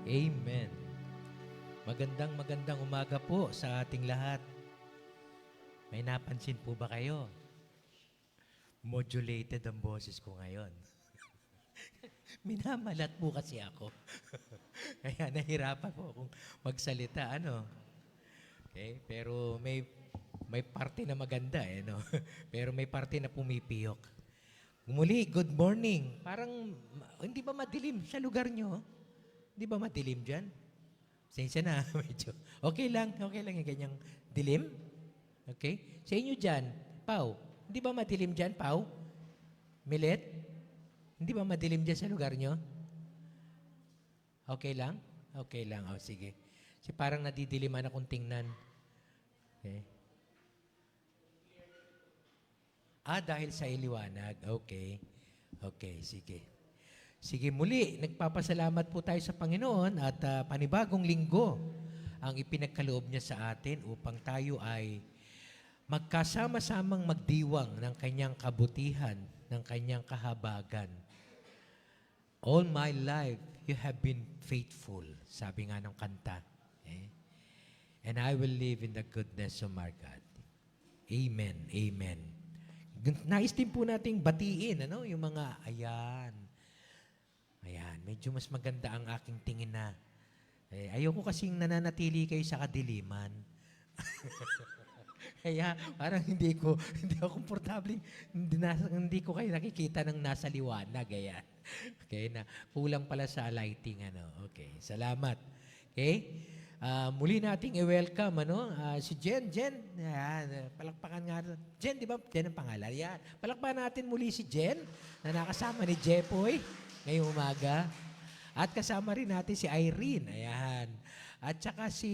Amen. Magandang umaga po sa ating lahat. May napansin po ba kayo? Modulated ang boses ko ngayon. Minamalat po kasi ako. Kaya nahirapan po akong magsalita, ano? Okay? Pero may parte na maganda, no? Pero may parte na pumipiyok. Muli, good morning. Parang, hindi ba madilim sa lugar nyo? Hindi ba madilim dyan? Sensya na, medyo. Okay lang yung ganyang dilim. Okay? Sa inyo dyan, Pau, hindi ba madilim dyan, Pau? Milet? Hindi ba madilim dyan sa lugar nyo? Okay lang? Okay lang, sige. Kasi parang nadidiliman akong tingnan. Okay. Dahil sa iliwanag. Okay. Okay, sige. Sige, muli, nagpapasalamat po tayo sa Panginoon at panibagong linggo ang ipinagkaloob niya sa atin upang tayo ay magkasama-samang magdiwang ng kanyang kabutihan, ng kanyang kahabagan. All my life, you have been faithful, sabi nga ng kanta. And I will live in the goodness of our God. Amen, amen. Nais din po nating batiin, yung mga, ayan, medyo mas maganda ang aking tingin na. Ayoko kasing nananatili kayo sa kadiliman. Kaya parang hindi ako komportable, hindi ko kayo nakikita ng nasa liwanag. Ayan. Okay, na kulang pala sa lighting. Okay, salamat. Okay? Muli nating i-welcome si Jen. Ayan, palakpakan nga. Jen, di ba? Jen ang pangalan. Ayan. Palakpakan natin muli si Jen na nakasama ni Jepoy ngayong umaga. At kasama rin natin si Irene. Ayan. At saka si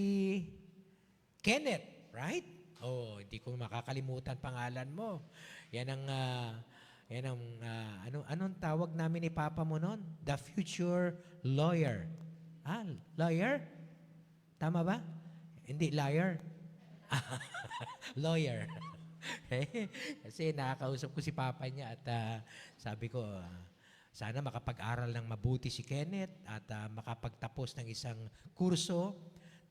Kenneth. Right? Hindi ko makakalimutan pangalan mo. Yan ang anong tawag namin ni Papa mo noon? The future lawyer. Lawyer? Tama ba? Hindi, liar. Lawyer. Kasi nakakausap ko si Papa niya at sabi ko, sana makapag-aral ng mabuti si Kenneth at makapagtapos ng isang kurso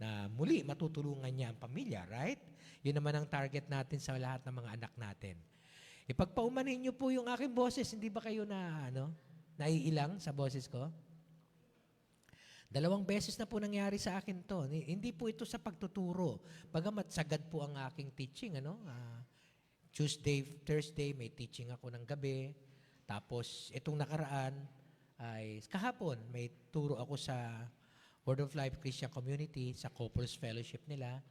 na muli matutulungan niya ang pamilya, right? Yun naman ang target natin sa lahat ng mga anak natin. Ipagpaumanhin niyo po yung aking boses, hindi ba kayo naiilang sa boses ko? 2 beses na po nangyari sa akin to. Hindi po ito sa pagtuturo. Bagamat sagad po ang aking teaching. Tuesday, Thursday, may teaching ako ng gabi. Tapos, itong nakaraan, ay kahapon, may turo ako sa Word of Life Christian Community, sa Couples Fellowship nila.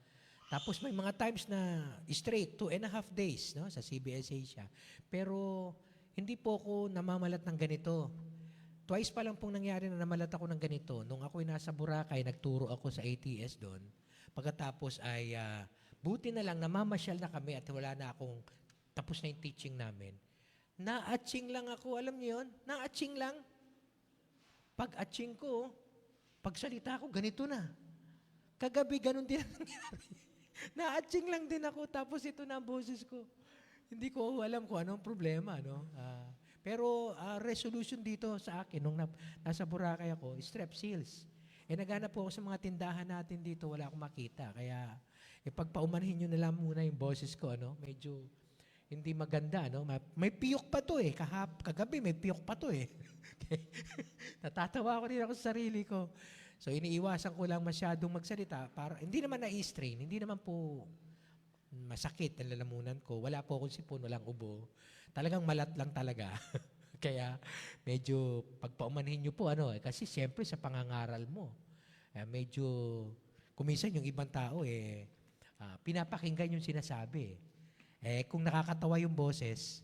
Tapos, may mga times na straight, 2.5 days sa CBS Asia. Pero, hindi po ako namamalat ng ganito. Twice pa lang pong nangyari na namalat ako ng ganito. Nung ako'y nasa Boracay, nagturo ako sa ATS doon. Pagkatapos ay, buti na lang, namamasyal na kami at wala na akong, tapos na yung teaching namin. Na-atching lang ako, alam niyo yun? Na-atching lang. Pag-atching ko, pagsalita ko, ganito na. Kagabi, ganun din ang nangyari. Na-atching lang din ako, tapos ito na ang boses ko. Hindi ko alam kung anong problema, pero resolution dito sa akin, nung nasa Boracay ako, strepsils. Naghanap po ako sa mga tindahan natin dito, wala akong makita. Kaya, pagpaumanhin nyo na lang muna yung boses ko, medyo hindi maganda, May piyok pa to kagabi may piyok pa to Natatawa ko rin ako sa sarili ko. So, iniiwasan ko lang masyadong magsalita para, hindi naman na-strain, hindi naman po masakit ang lalamunan ko. Wala po akong sipon, walang ubo. Talagang malat lang talaga. Kaya medyo pagpaumanhin nyo po, kasi siyempre sa pangangaral mo, medyo, kuminsan yung ibang tao, pinapakinggan yung sinasabi. Kung nakakatawa yung boses,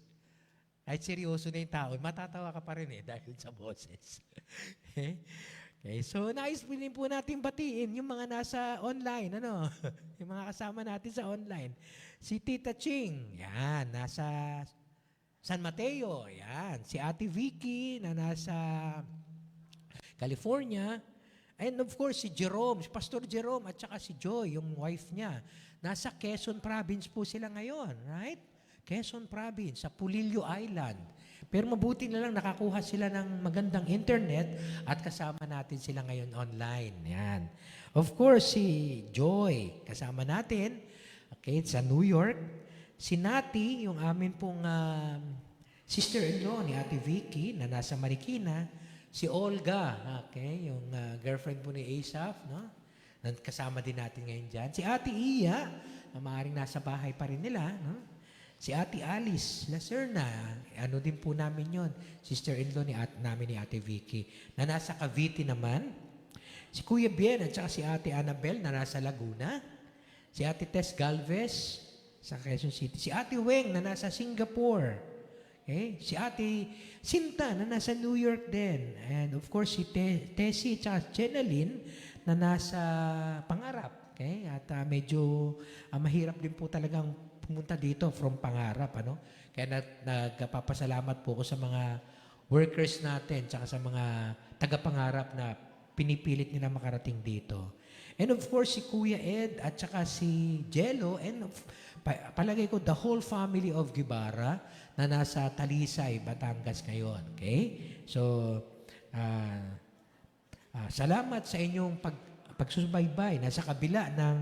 kahit seryoso na yung tao, matatawa ka pa rin dahil sa boses. Okay, so nais din po natin batiin yung mga nasa online, yung mga kasama natin sa online. Si Tita Ching, yan, nasa San Mateo, yan. Si Ate Vicky na nasa California. And of course, si Jerome, si Pastor Jerome at saka si Joy, yung wife niya. Nasa Quezon Province po sila ngayon, right? Quezon Province, sa Pulillo Island. Pero mabuti na lang nakakuha sila ng magandang internet at kasama natin sila ngayon online. Yan. Of course, si Joy, kasama natin, okay, sa New York. Si Nati, yung amin pong sister-in-law ni Ate Vicky na nasa Marikina. Si Olga, okay, yung girlfriend po ni Asaph, no? Kasama din natin ngayon dyan. Si Ate Iya, na maaaring nasa bahay pa rin nila, no? Si Ate Alice Lacerna, ano din po namin yon, sister-in-law namin ni Ate Vicky, na nasa Cavite naman. Si Kuya Bien at saka si Ate Annabel na nasa Laguna. Si Ate Tess Galvez sa Quezon City. Si Ate Weng na nasa Singapore. Okay? Si Ate Sinta na nasa New York din. And of course, si Tessie at saka Jenaline na nasa Pangarap. Okay? At medyo mahirap din po talagang pumunta dito from Pangarap, ano? Kaya nagpapasalamat po ko sa mga workers natin tsaka sa mga taga-Pangarap na pinipilit nila makarating dito. And of course, si Kuya Ed at saka si Jello and palagay ko the whole family of Guevara na nasa Talisay, Batangas ngayon. Okay? So, salamat sa inyong pagsusubaybay. Nasa kabila ng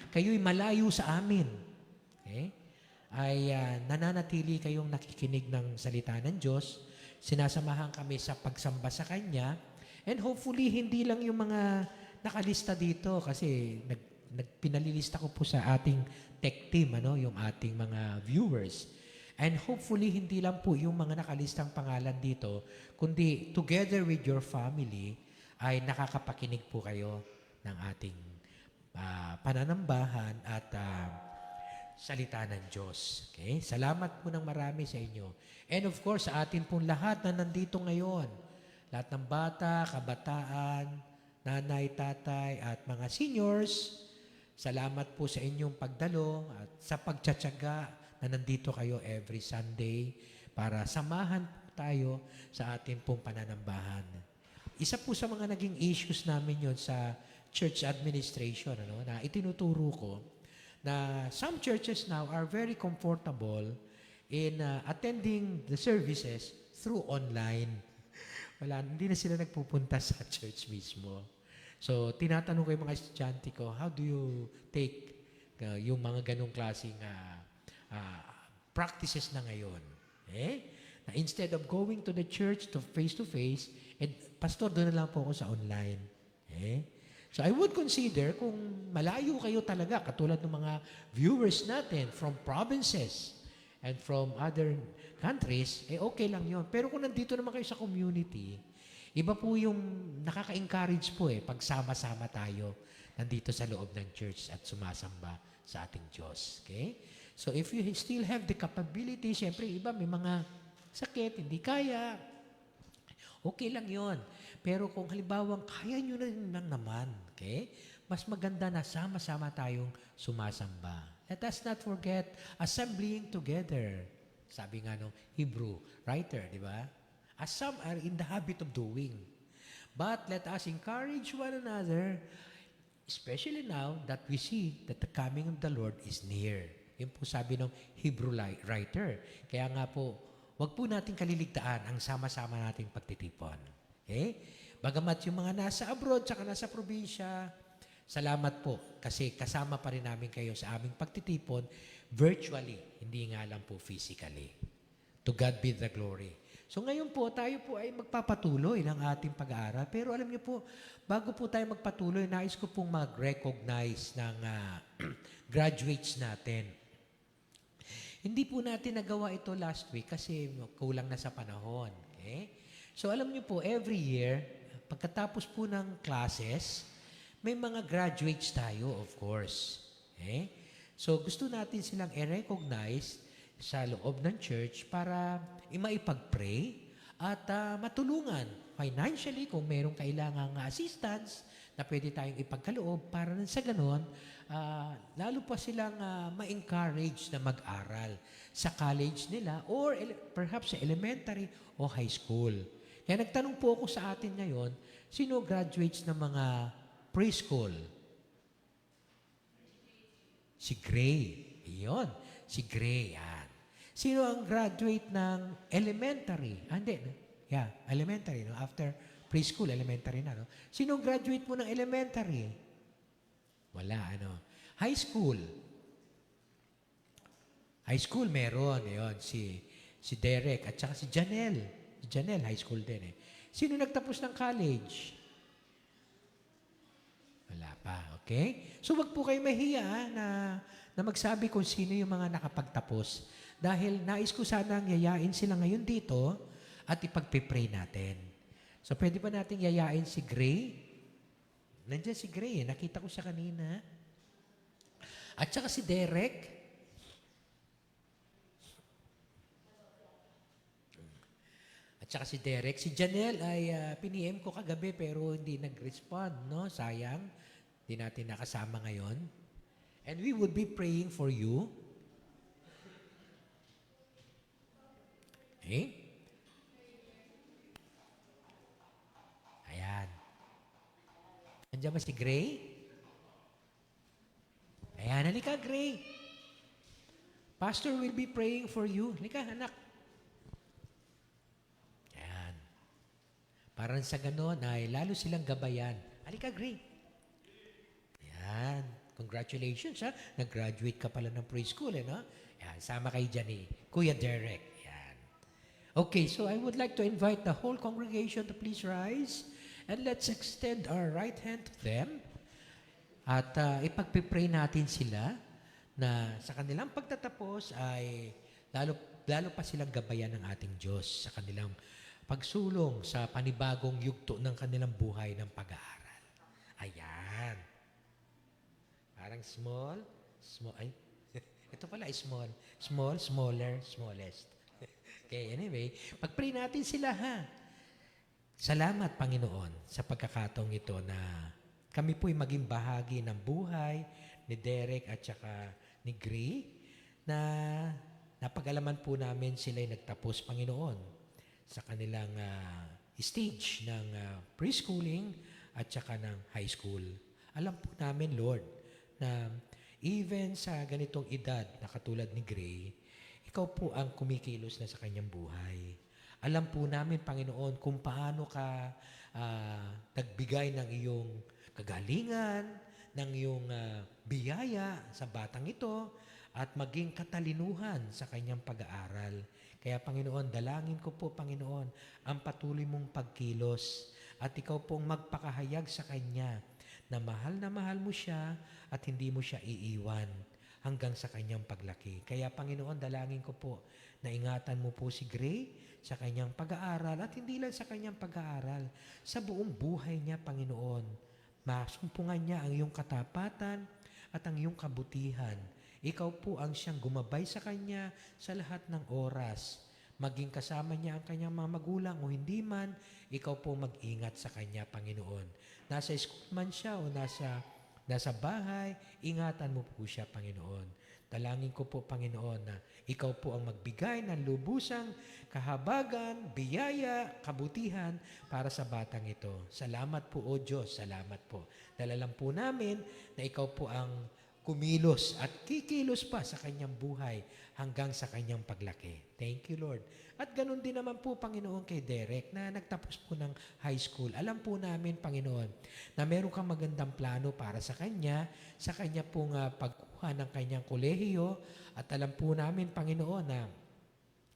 kayo'y malayo sa amin. Okay? Ay nananatili kayong nakikinig ng salita ng Diyos. Sinasamahan kami sa pagsamba sa Kanya. And hopefully, hindi lang yung mga nakalista dito kasi pinalilista ko po sa ating tech team, ano, yung ating mga viewers. And hopefully, hindi lang po yung mga nakalistang pangalan dito, kundi together with your family, ay nakakapakinig po kayo ng ating pananambahan at salita ng Diyos. Okay? Salamat po ng marami sa inyo. And of course, sa atin pong lahat na nandito ngayon, lahat ng bata, kabataan, nanay, tatay, at mga seniors, salamat po sa inyong pagdalo at sa pagtsatsaga na nandito kayo every Sunday para samahan po tayo sa ating pong pananambahan. Isa po sa mga naging issues namin yon sa church administration, ano, na itinuturo ko, na some churches now are very comfortable in attending the services through online. Hindi na sila nagpupunta sa church mismo. So, tinatanong ko yung mga estudyante ko, how do you take yung mga ganong klaseng practices na ngayon? Na instead of going to the church to face, and pastor, doon na lang po ako sa online. So I would consider kung malayo kayo talaga, katulad ng mga viewers natin from provinces and from other countries, okay lang yon. Pero kung nandito naman kayo sa community, iba po yung nakaka-encourage po pag sama-sama tayo nandito sa loob ng church at sumasamba sa ating Diyos. Okay? So if you still have the capability, siyempre iba may mga sakit, hindi kaya, okay lang yon. Pero kung halimbawa, kaya nyo na rin lang naman, okay? Mas maganda na sama-sama tayong sumasamba. Let us not forget assembling together. Sabi nga nung Hebrew writer, di ba? As some are in the habit of doing. But let us encourage one another, especially now that we see that the coming of the Lord is near. Yun po sabi ng Hebrew writer. Kaya nga po, wag po natin kaliligtaan ang sama-sama nating pagtitipon. Okay? Bagamat yung mga nasa abroad tsaka nasa probinsya, salamat po kasi kasama pa rin namin kayo sa aming pagtitipon virtually, hindi nga lang po physically. To God be the glory. So ngayon po, tayo po ay magpapatuloy ng ating pag-aaral. Pero alam niyo po, bago po tayo magpatuloy, nais ko pong mag-recognize ng graduates natin. Hindi po natin nagawa ito last week kasi kulang na sa panahon. Okay? So alam niyo po, every year, pagkatapos po ng classes, may mga graduates tayo, of course. Okay? So gusto natin silang i-recognize sa loob ng church para maipag-pray at matulungan financially kung mayroong kailangang assistance na pwede tayong ipagkaloob para sa ganon, lalo pa silang ma-encourage na mag-aral sa college nila or perhaps sa elementary o high school. Kaya nagtanong po ako sa atin ngayon, sino graduates ng mga preschool? Si Gray. Iyon. Si Gray. Yan. Sino ang graduate ng elementary? Hindi. Yeah, elementary. No? After preschool, elementary na. No? Sino ang graduate mo ng elementary? Wala, ano. High school. High school meron. Yun, si Derek at saka si Janelle. Si Janelle, high school din eh. Sino nagtapos ng college? Wala pa, okay? So wag po kayo mahiya na magsabi kung sino yung mga nakapagtapos. Dahil nais ko sanang yayain sila ngayon dito at ipagpipray natin. So pwede ba nating yayain si Gray? Nandiyan si Gray, nakita ko siya kanina. At saka si Derek. At saka si Derek. Si Janelle ay piniem ko kagabi pero hindi nag-respond, no? Sayang. Hindi natin nakasama ngayon. And we would be praying for you. Okay? Ayan. Nandiyan ba si Gray? Ayan, halika Gray. Pastor will be praying for you. Halika, anak. Ayan. Parang sa ganon ay lalo silang gabayan. Halika Gray. Ayan. Congratulations ha. Nag-graduate ka pala ng preschool eh, no? Ayan, sama kayo dyan eh. Kuya Derek. Ayan. Okay, so I would like to invite the whole congregation to please rise and let's extend our right hand to them. At ipagpipray natin sila na sa kanilang pagtatapos ay lalo pa silang gabayan ng ating Diyos sa kanilang pagsulong sa panibagong yugto ng kanilang buhay ng pag-aaral. Ayan. Parang small, ay, ito pala small, smaller, smallest. Okay, anyway, pag-pray natin sila ha. Salamat, Panginoon, sa pagkakataong ito na kami po'y maging bahagi ng buhay ni Derek at saka ni Gray na napag-alaman po namin sila'y nagtapos, Panginoon, sa kanilang stage ng preschooling at saka ng high school. Alam po namin, Lord, na even sa ganitong edad na katulad ni Gray, ikaw po ang kumikilos na sa kanyang buhay. Alam po namin, Panginoon, kung paano ka nagbigay ng iyong kagalingan, ng iyong biyaya sa batang ito, at maging katalinuhan sa kanyang pag-aaral. Kaya, Panginoon, dalangin ko po, Panginoon, ang patuloy mong pagkilos at ikaw pong magpakahayag sa kanya na mahal mo siya at hindi mo siya iiwan hanggang sa kanyang paglaki. Kaya, Panginoon, dalangin ko po na ingatan mo po si Gray sa kanyang pag-aaral at hindi lang sa kanyang pag-aaral, sa buong buhay niya, Panginoon. Masumpungan niya ang iyong katapatan at ang iyong kabutihan. Ikaw po ang siyang gumabay sa kanya sa lahat ng oras. Maging kasama niya ang kanyang mga magulang o hindi man, ikaw po mag-ingat sa kanya, Panginoon. Nasa school man siya o nasa bahay, ingatan mo po siya, Panginoon. Dalangin ko po, Panginoon, na ikaw po ang magbigay ng lubusang kahabagan, biyaya, kabutihan para sa batang ito. Salamat po, O Diyos. Salamat po. Dalalang po namin na ikaw po ang kumilos at kikilos pa sa kanyang buhay hanggang sa kanyang paglaki. Thank you, Lord. At ganun din naman po, Panginoon, kay Derek na nagtapos po ng high school. Alam po namin, Panginoon, na meron kang magandang plano para sa kanya pong pagkuha ng kanyang kolehiyo. At alam po namin, Panginoon,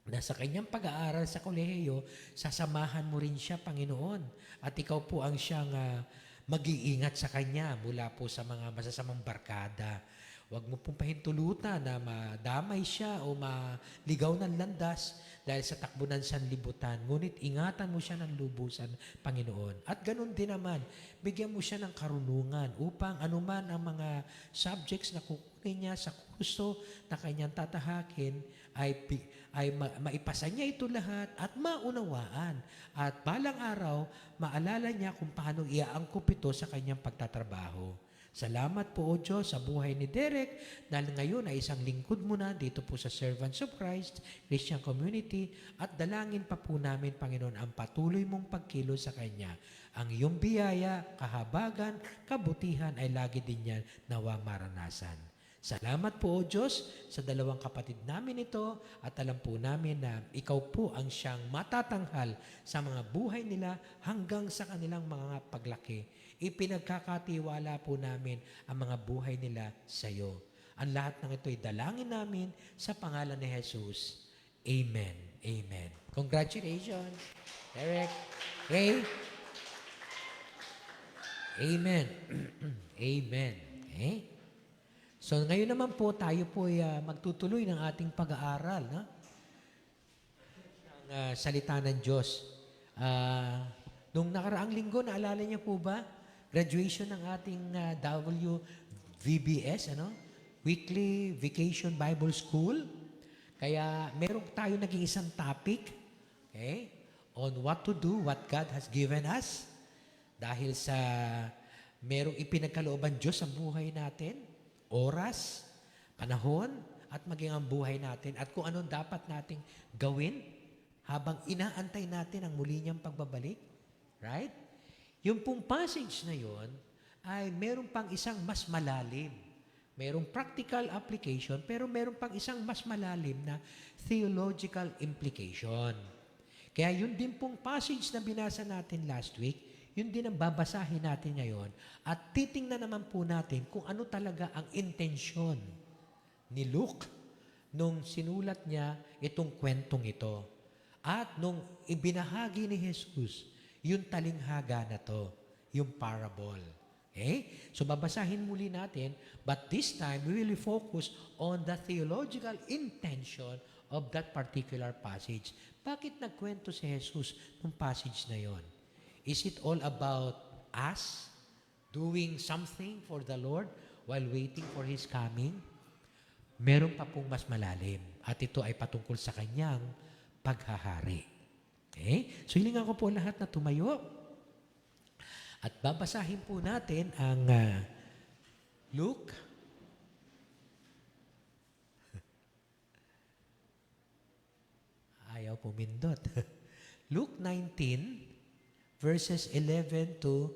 na sa kanyang pag-aaral sa kolehiyo, sasamahan mo rin siya, Panginoon. At ikaw po ang siyang mag-iingat sa kanya mula po sa mga masasamang barkada. Huwag mo pong pahintulutan na madamay siya o maligaw ng landas dahil sa takbo ng sanlibutan. Ngunit ingatan mo siya ng lubusan, Panginoon. At ganun din naman, bigyan mo siya ng karunungan upang anuman ang mga subjects na kukunin niya sa kurso na kanyang tatahakin ay maipasa niya ito lahat at maunawaan. At balang araw, maalala niya kung paano iaangkop ito sa kanyang pagtatrabaho. Salamat po, O Diyos, sa buhay ni Derek dahil ngayon ay isang lingkod mo na dito po sa Servants of Christ Christian Community at dalangin pa po namin, Panginoon, ang patuloy mong pagkilos sa Kanya. Ang iyong biyaya, kahabagan, kabutihan ay lagi din niya nawa maranasan. Salamat po, O Diyos, sa dalawang kapatid namin ito at alam po namin na ikaw po ang siyang matatanghal sa mga buhay nila hanggang sa kanilang mga paglaki. Ipinagkakatiwala po namin ang mga buhay nila sa iyo. Ang lahat ng ito ay dalangin namin sa pangalan ni Jesus. Amen. Amen. Congratulations, Derek, Ray. Amen. Amen. Okay? So ngayon naman po tayo po ay magtutuloy ng ating pag-aaral ng salita ng Diyos. Nung nakaraang linggo, naalala niyo po ba? Graduation ng ating WVBS, Weekly Vacation Bible School. Kaya meron tayo naging isang topic, okay, on what to do, what God has given us. Dahil sa merong ipinagkalooban Diyos sa buhay natin, oras, panahon, at maging ang buhay natin at kung anong dapat nating gawin habang inaantay natin ang muli niyang pagbabalik. Right? Yung pong passage na yon ay meron pang isang mas malalim. Merong practical application, pero meron pang isang mas malalim na theological implication. Kaya yun din pong passage na binasa natin last week, yun din ang babasahin natin ngayon at titingnan naman po natin kung ano talaga ang intensyon ni Luke nung sinulat niya itong kwentong ito. At nung ibinahagi ni Jesus yung talinghaga na to, yung parable. Okay? So babasahin muli natin, but this time we will focus on the theological intention of that particular passage. Bakit nagkwento si Jesus ng passage na yon? Is it all about us doing something for the Lord while waiting for His coming? Meron pa pong mas malalim at ito ay patungkol sa Kanyang paghahari. Okay? So hilingan ko po lahat na tumayo at babasahin po natin ang Luke ayaw pumindot. Luke 19 verses 11 to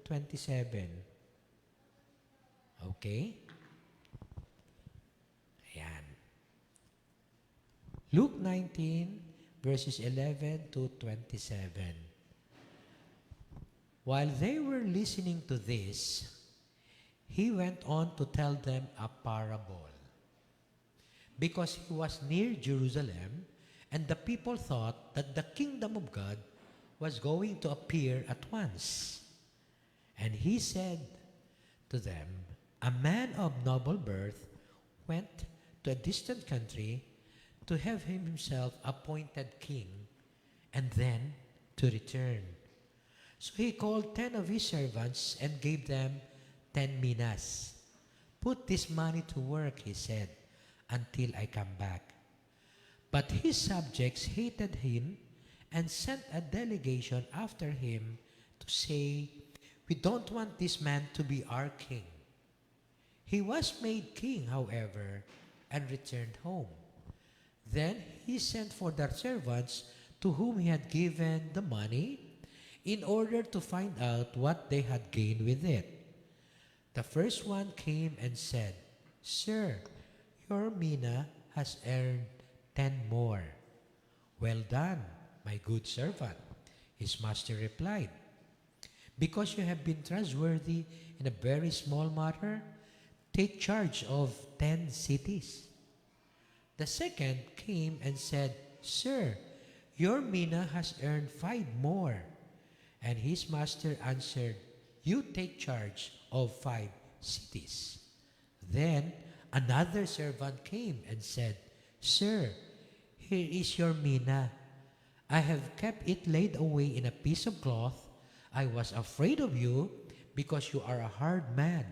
27. Okay? Ayan. Luke 19, verses 11 to 27. While they were listening to this, he went on to tell them a parable. Because he was near Jerusalem, and the people thought that the kingdom of God was going to appear at once. And he said to them, a man of noble birth went to a distant country to have himself appointed king and then to return. So he called 10 of his servants and gave them 10 minas. Put this money to work, he said, until I come back. But his subjects hated him and sent a delegation after him to say, we don't want this man to be our king. He was made king, however, and returned home. Then he sent for the servants to whom he had given the money in order to find out what they had gained with it. The first one came and said, Sir, your mina has earned 10 more. Well done, my good servant. His master replied, because you have been trustworthy in a very small matter, take charge of 10 cities. The second came and said, Sir, your mina has earned 5 more. And his master answered, you take charge of 5 cities. Then another servant came and said, Sir, here is your mina. I have kept it laid away in a piece of cloth. I was afraid of you because you are a hard man.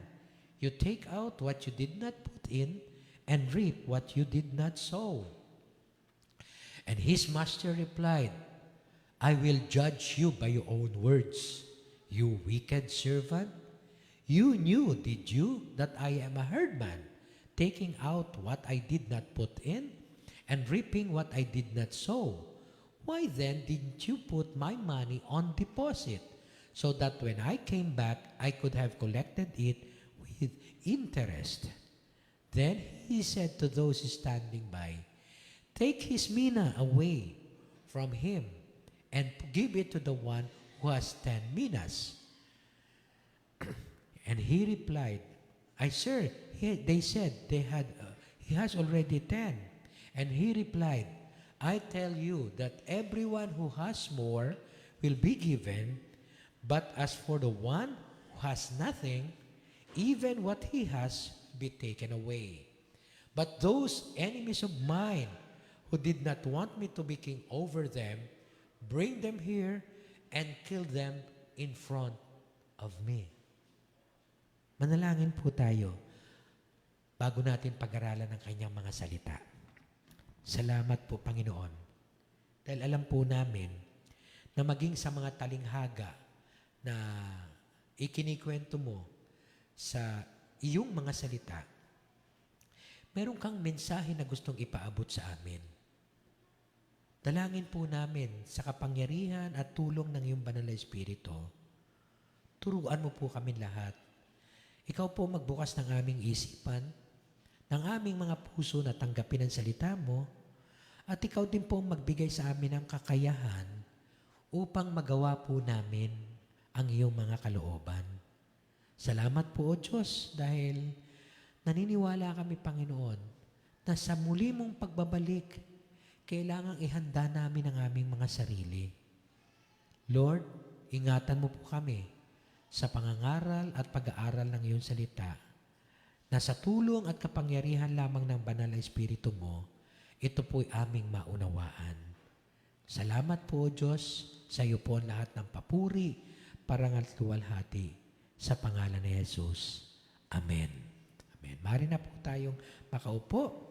You take out what you did not put in and reap what you did not sow. And his master replied, I will judge you by your own words, you wicked servant. You knew, did you, that I am a herdman, taking out what I did not put in and reaping what I did not sow? Why then didn't you put my money on deposit, so that when I came back, I could have collected it with interest? Then he said to those standing by, "Take his mina away from him and give it to the one who has 10 minas." And he replied, Sir, they said he has already 10. And he replied, "I tell you that everyone who has more will be given, but as for the one who has nothing, even what he has be taken away. But those enemies of mine who did not want me to be king over them, bring them here and kill them in front of me." Manalangin po tayo bago natin pag-aralan ang kanyang mga salita. Salamat po, Panginoon, dahil alam po namin na maging sa mga talinghaga na ikinikwento mo sa iyong mga salita, meron kang mensahe na gustong ipaabot sa amin. Dalangin po namin sa kapangyarihan at tulong ng iyong banal na Espiritu. Turuan mo po kami lahat. Ikaw po magbukas ng aming isipan, ng aming mga puso na tanggapin ang salita mo, at ikaw din po magbigay sa amin ng kakayahan upang magawa po namin ang iyong mga kalooban. Salamat po, O Diyos, dahil naniniwala kami, Panginoon, na sa muli mong pagbabalik, kailangang ihanda namin ang aming mga sarili. Lord, ingatan mo po kami sa pangangaral at pag-aaral ng iyong salita, na sa tulong at kapangyarihan lamang ng banal na Espiritu mo, ito po'y aming maunawaan. Salamat po, O Diyos, sa iyo po ang lahat ng papuri, parangal at luwalhati, sa pangalan ni Jesus. Amen. Amen. Mari na po tayong makaupo.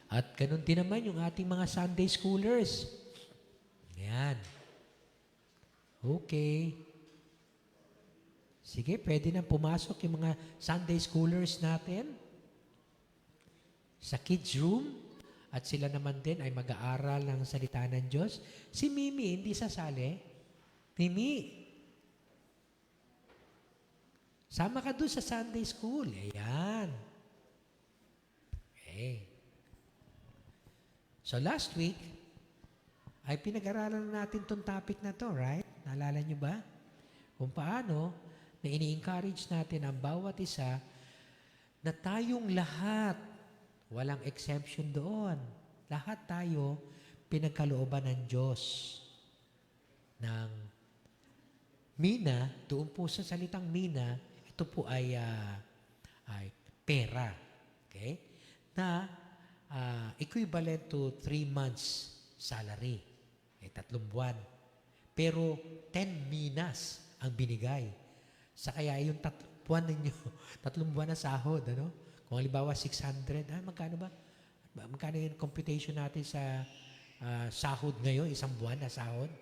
At ganun din naman yung ating mga Sunday schoolers. Ayan. Okay. Sige, pwede na pumasok yung mga Sunday schoolers natin sa kids room. At sila naman din ay mag-aaral ng salita ng Diyos. Si Mimi, hindi sasali. Mimi, sama ka doon sa Sunday school. Ayan. Okay. So last week, ay pinag-aralan natin itong topic na to, right? Naalala nyo ba? Kung paano na ini-encourage natin ang bawat isa na tayong lahat, walang exception doon, lahat tayo pinagkalooban ng Diyos ng mina. Doon po sa salitang mina, ito po ay pera. Okay? Na equivalent to 3 months salary. 3 buwan. Pero 10 minas ang binigay. Sa kaya yung 3 buwan ninyo, 3 buwan na sahod, ano? Kung halimbawa 600, magkano ba? Magkano yung computation natin sa sahod ngayon, 1 buwan na sahod?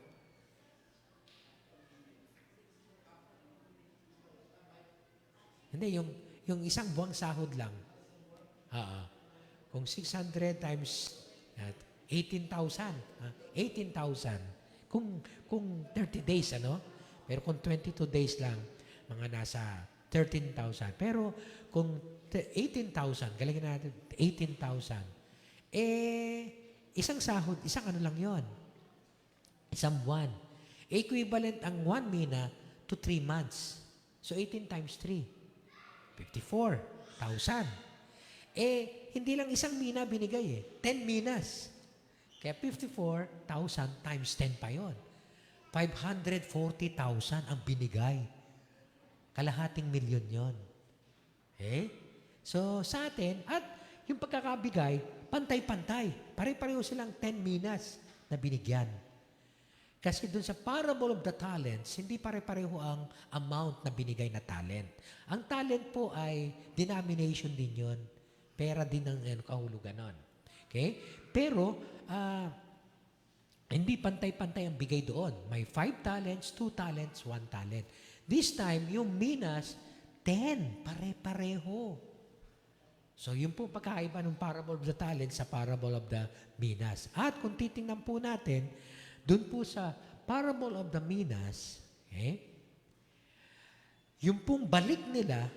Hindi, yung 1 buwang sahod lang. Kung 600 times 18,000. 18,000. Kung 30 days, ano? Pero kung 22 days lang, mga nasa 13,000. Pero kung 18,000, galagin natin, 18,000. Isang sahod, isang ano lang yon, 1 buwan. Equivalent ang 1 mina to 3 months. So 18 times 3, 54,000. Hindi lang 1 mina binigay 10 minas. Kaya 54,000 times 10 pa yon. 540,000 ang binigay. Kalahating milyon yon. So sa atin, at yung pagkakabigay, pantay-pantay. Pare-pareho silang 10 minas na binigyan. Kasi dun sa parable of the talents, hindi pare-pareho ang amount na binigay na talent. Ang talent po ay denomination din yon. Pera din ang kahulugan nun. Okay? Pero, hindi pantay-pantay ang bigay doon. May 5 talents, 2 talents, 1 talent. This time, yung minas, 10. Pare-pareho. So, yun po pagkaiba ng parable of the talents sa parable of the minas. At kung titingnan po natin, doon po sa parable of the minas, yung pong balik nila,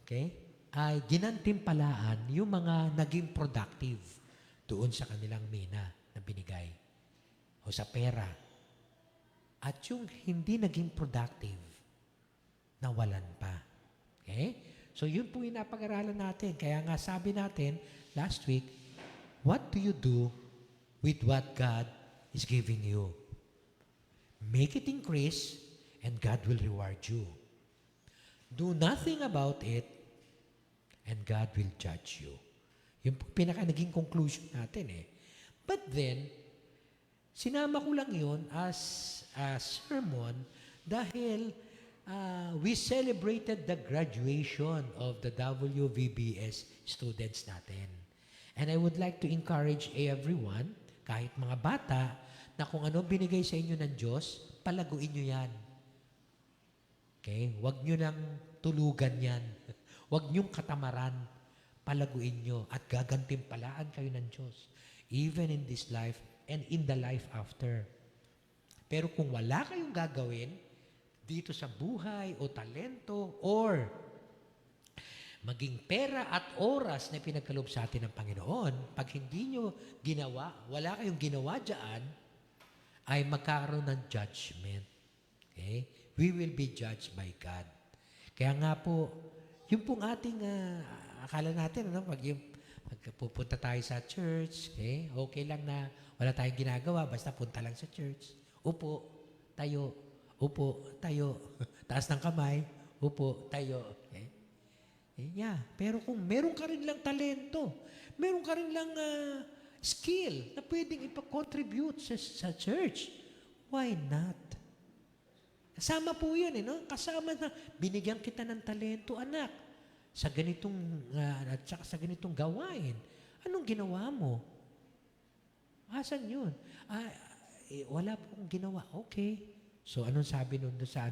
okay, ay ginantimpalaan yung mga naging productive doon sa kanilang mina na binigay o sa pera. At yung hindi naging productive, nawalan pa. Okay? So yun po yung napag-aralan natin. Kaya nga sabi natin last week, what do you do with what God is giving you? Make it increase and God will reward you. Do nothing about it and God will judge you. Yung pinaka naging conclusion natin eh. But then, sinama ko lang yun as a sermon dahil we celebrated the graduation of the WVBS students natin. And I would like to encourage everyone, kahit mga bata, na kung ano binigay sa inyo ng Diyos, palaguin nyo yan. Okay? Huwag nyo nang tulugan yan. Huwag nyong katamaran, palaguin nyo at gagantimpalaan kayo ng Diyos. Even in this life and in the life after. Pero kung wala kayong gagawin dito sa buhay o talento or maging pera at oras na pinagkaloob sa atin ng Panginoon, pag hindi nyo ginawa, wala kayong ginawa dyan, ay magkakaroon ng judgment. Okay? We will be judged by God. Kaya nga po, yung pong ating, akala natin, pag pupunta tayo sa church, okay lang na wala tayong ginagawa, basta punta lang sa church. Upo, tayo, taas ng kamay, upo, tayo. Okay? Pero kung meron ka rin lang talento, meron ka rin lang skill na pwedeng ipa-contribute sa church, why not? Kasama po yun, Kasama na, binigyan kita ng talento, anak, sa ganitong, at saka sa ganitong gawain. Anong ginawa mo? Asan yun? Wala pong ginawa. Okay. So, anong sabi nun sa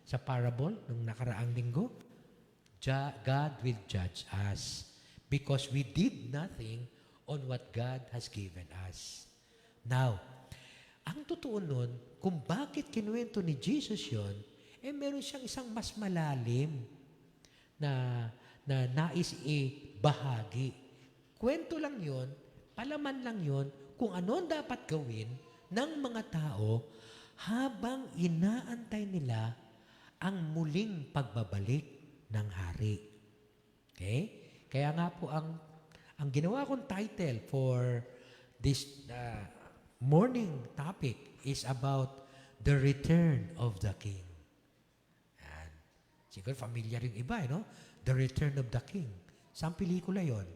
sa parable, nung nakaraang linggo? God will judge us because we did nothing on what God has given us. Now, ang totoo nun, kung bakit kinuwento ni Jesus yon, meron siyang isang mas malalim na nais bahagi. Kwento lang yon, palaman lang yon, kung ano ang dapat gawin ng mga tao habang inaantay nila ang muling pagbabalik ng hari. Okay? Kaya nga po ang ginawa kong title for this morning topic is about the return of the King. And, siguro familiar yung iba, The Return of the King. Saan pelikula yon?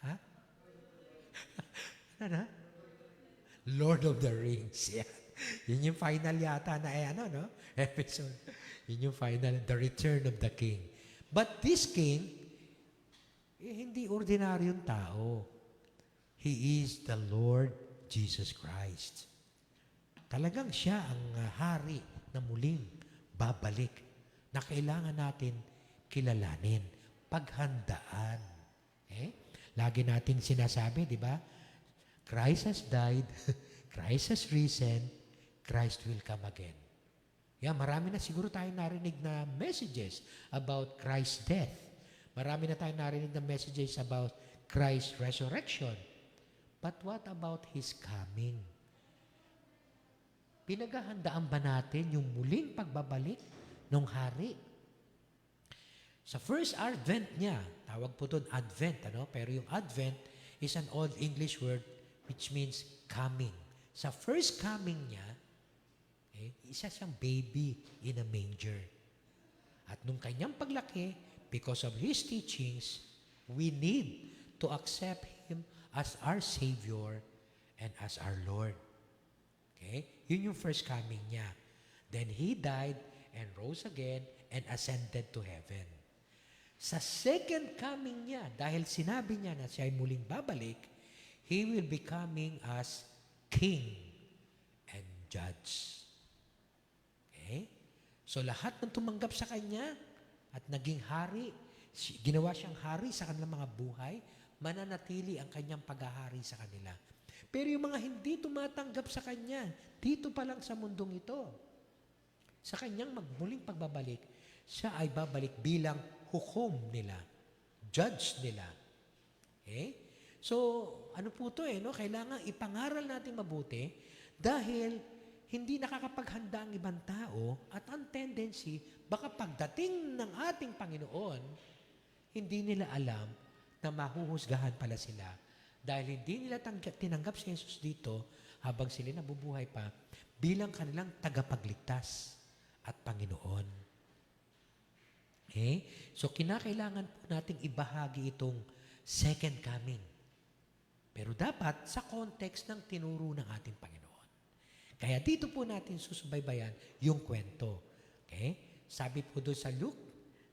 Ha? Ano? Lord of the Rings. Yeah. Yun yung final yata na episode. Yun yung final, The Return of the King. But this King, hindi ordinaryong tao. He is the Lord Jesus Christ. Talagang siya ang hari na muling babalik na kailangan natin kilalanin, paghandaan. Lagi natin sinasabi, di ba? Christ has died, Christ has risen, Christ will come again. Marami na siguro tayong narinig na messages about Christ's death. Marami na tayong narinig na messages about Christ's resurrection. But what about His coming? Pinaghahandaan ba natin yung muling pagbabalik ng hari? Sa first Advent niya, tawag po doon Advent, pero yung Advent is an Old English word which means coming. Sa first coming niya, isa siyang baby in a manger. At nung kanyang paglaki, because of His teachings, we need to accept Him as our Savior and as our Lord. Okay? Yun yung first coming niya. Then He died and rose again and ascended to heaven. Sa second coming niya, dahil sinabi niya na siya ay muling babalik, He will be coming as King and Judge. Okay? So lahat ng tumanggap sa Kanya at naging hari, ginawa siyang hari sa kanilang mga buhay, mananatili ang Kanyang paghahari sa kanila. Pero yung mga hindi tumatanggap sa Kanya, dito pa lang sa mundong ito, sa Kanyang magmuling pagbabalik, siya ay babalik bilang hukom nila, judge nila. Okay? So, ano po ito no? Kailangan ipangaral natin mabuti dahil hindi nakakapaghanda ang ibang tao at ang tendency, baka pagdating ng ating Panginoon, hindi nila alam na mahuhusgahan pala sila dahil hindi nila tinanggap si Jesus dito habang sila nabubuhay pa bilang kanilang tagapagligtas at Panginoon. Okay? So, kinakailangan po nating ibahagi itong second coming. Pero dapat sa context ng tinuro ng ating Panginoon. Kaya dito po natin susubaybayan yung kwento. Okay? Sabi po doon sa Luke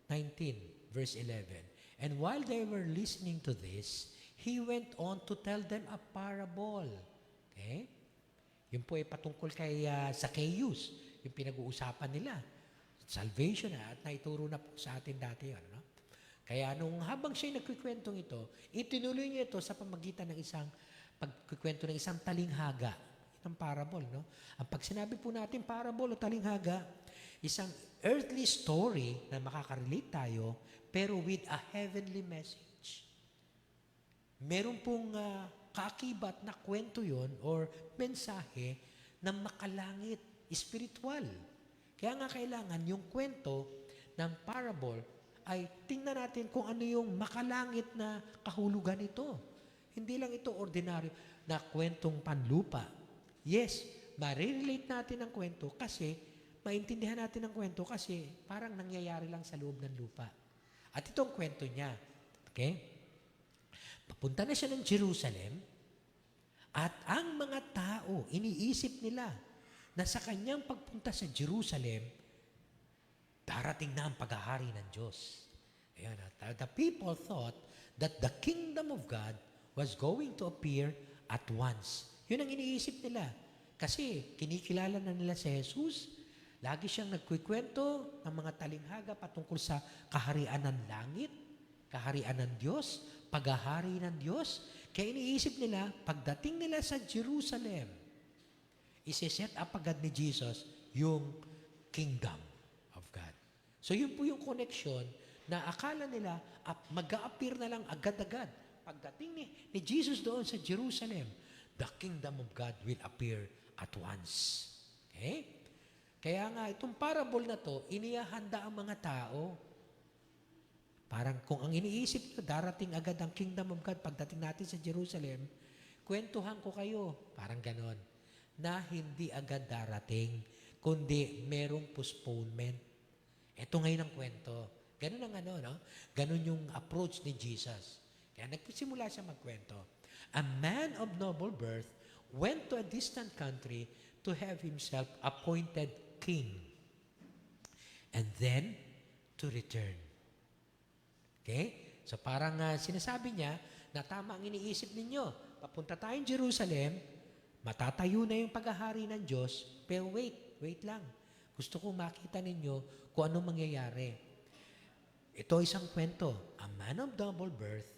19, verse 11, "And while they were listening to this, he went on to tell them a parable." Okay? Yun po ay patungkol kay Zacchaeus, yung pinag-uusapan nila. Salvation at naituro na po sa atin dati yun. No? Kaya habang siya'y nagkikwentong ito, itinuloy niya ito sa pamagitan ng pagkikwento ng isang talinghaga. Itong parable. No? Ang pag sinabi po natin parable o talinghaga, isang earthly story na makakarelate tayo, pero with a heavenly message. Meron pong kaakibat na kwento yon or mensahe na makalangit, spiritual. Kaya nga kailangan yung kwento ng parable ay tingnan natin kung ano yung makalangit na kahulugan nito. Hindi lang ito ordinaryo na kwentong panlupa. Yes, marirelate natin ang kwento kasi maintindihan natin ang kwento kasi parang nangyayari lang sa loob ng lupa. At itong kwento niya, okay? Papunta na siya ng Jerusalem at ang mga tao, iniisip nila na sa kanyang pagpunta sa Jerusalem, darating na ang paghahari ng Diyos. Ayan, the people thought that the kingdom of God was going to appear at once. Yun ang iniisip nila. Kasi kinikilala na nila si Jesus, lagi siyang nagkikwento ng mga talinghaga patungkol sa kaharian ng langit, kaharian ng Diyos, paghahari ng Diyos. Kaya iniisip nila, pagdating nila sa Jerusalem, isi-set up agad ni Jesus yung kingdom of God. So yun po yung connection na akala nila mag-a-appear na lang agad-agad. Pagdating ni Jesus doon sa Jerusalem, the kingdom of God will appear at once. Okay? Kaya nga, itong parable na to, inihahanda ang mga tao. Parang kung ang iniisip nyo, darating agad ang kingdom of God pagdating natin sa Jerusalem, kwentuhan ko kayo, parang ganon, na hindi agad darating, kundi merong postponement. Ito ngayon ang kwento. Ganon ang no? Ganon yung approach ni Jesus. Kaya nagsimula siya magkwento. A man of noble birth went to a distant country to have himself appointed king, and then to return. Okay? So parang sinasabi niya na tama ang iniisip ninyo. Papunta tayong Jerusalem, matatayo na yung paghahari ng Diyos, pero wait lang. Gusto ko makita ninyo kung anong mangyayari. Ito isang kwento. A man of double birth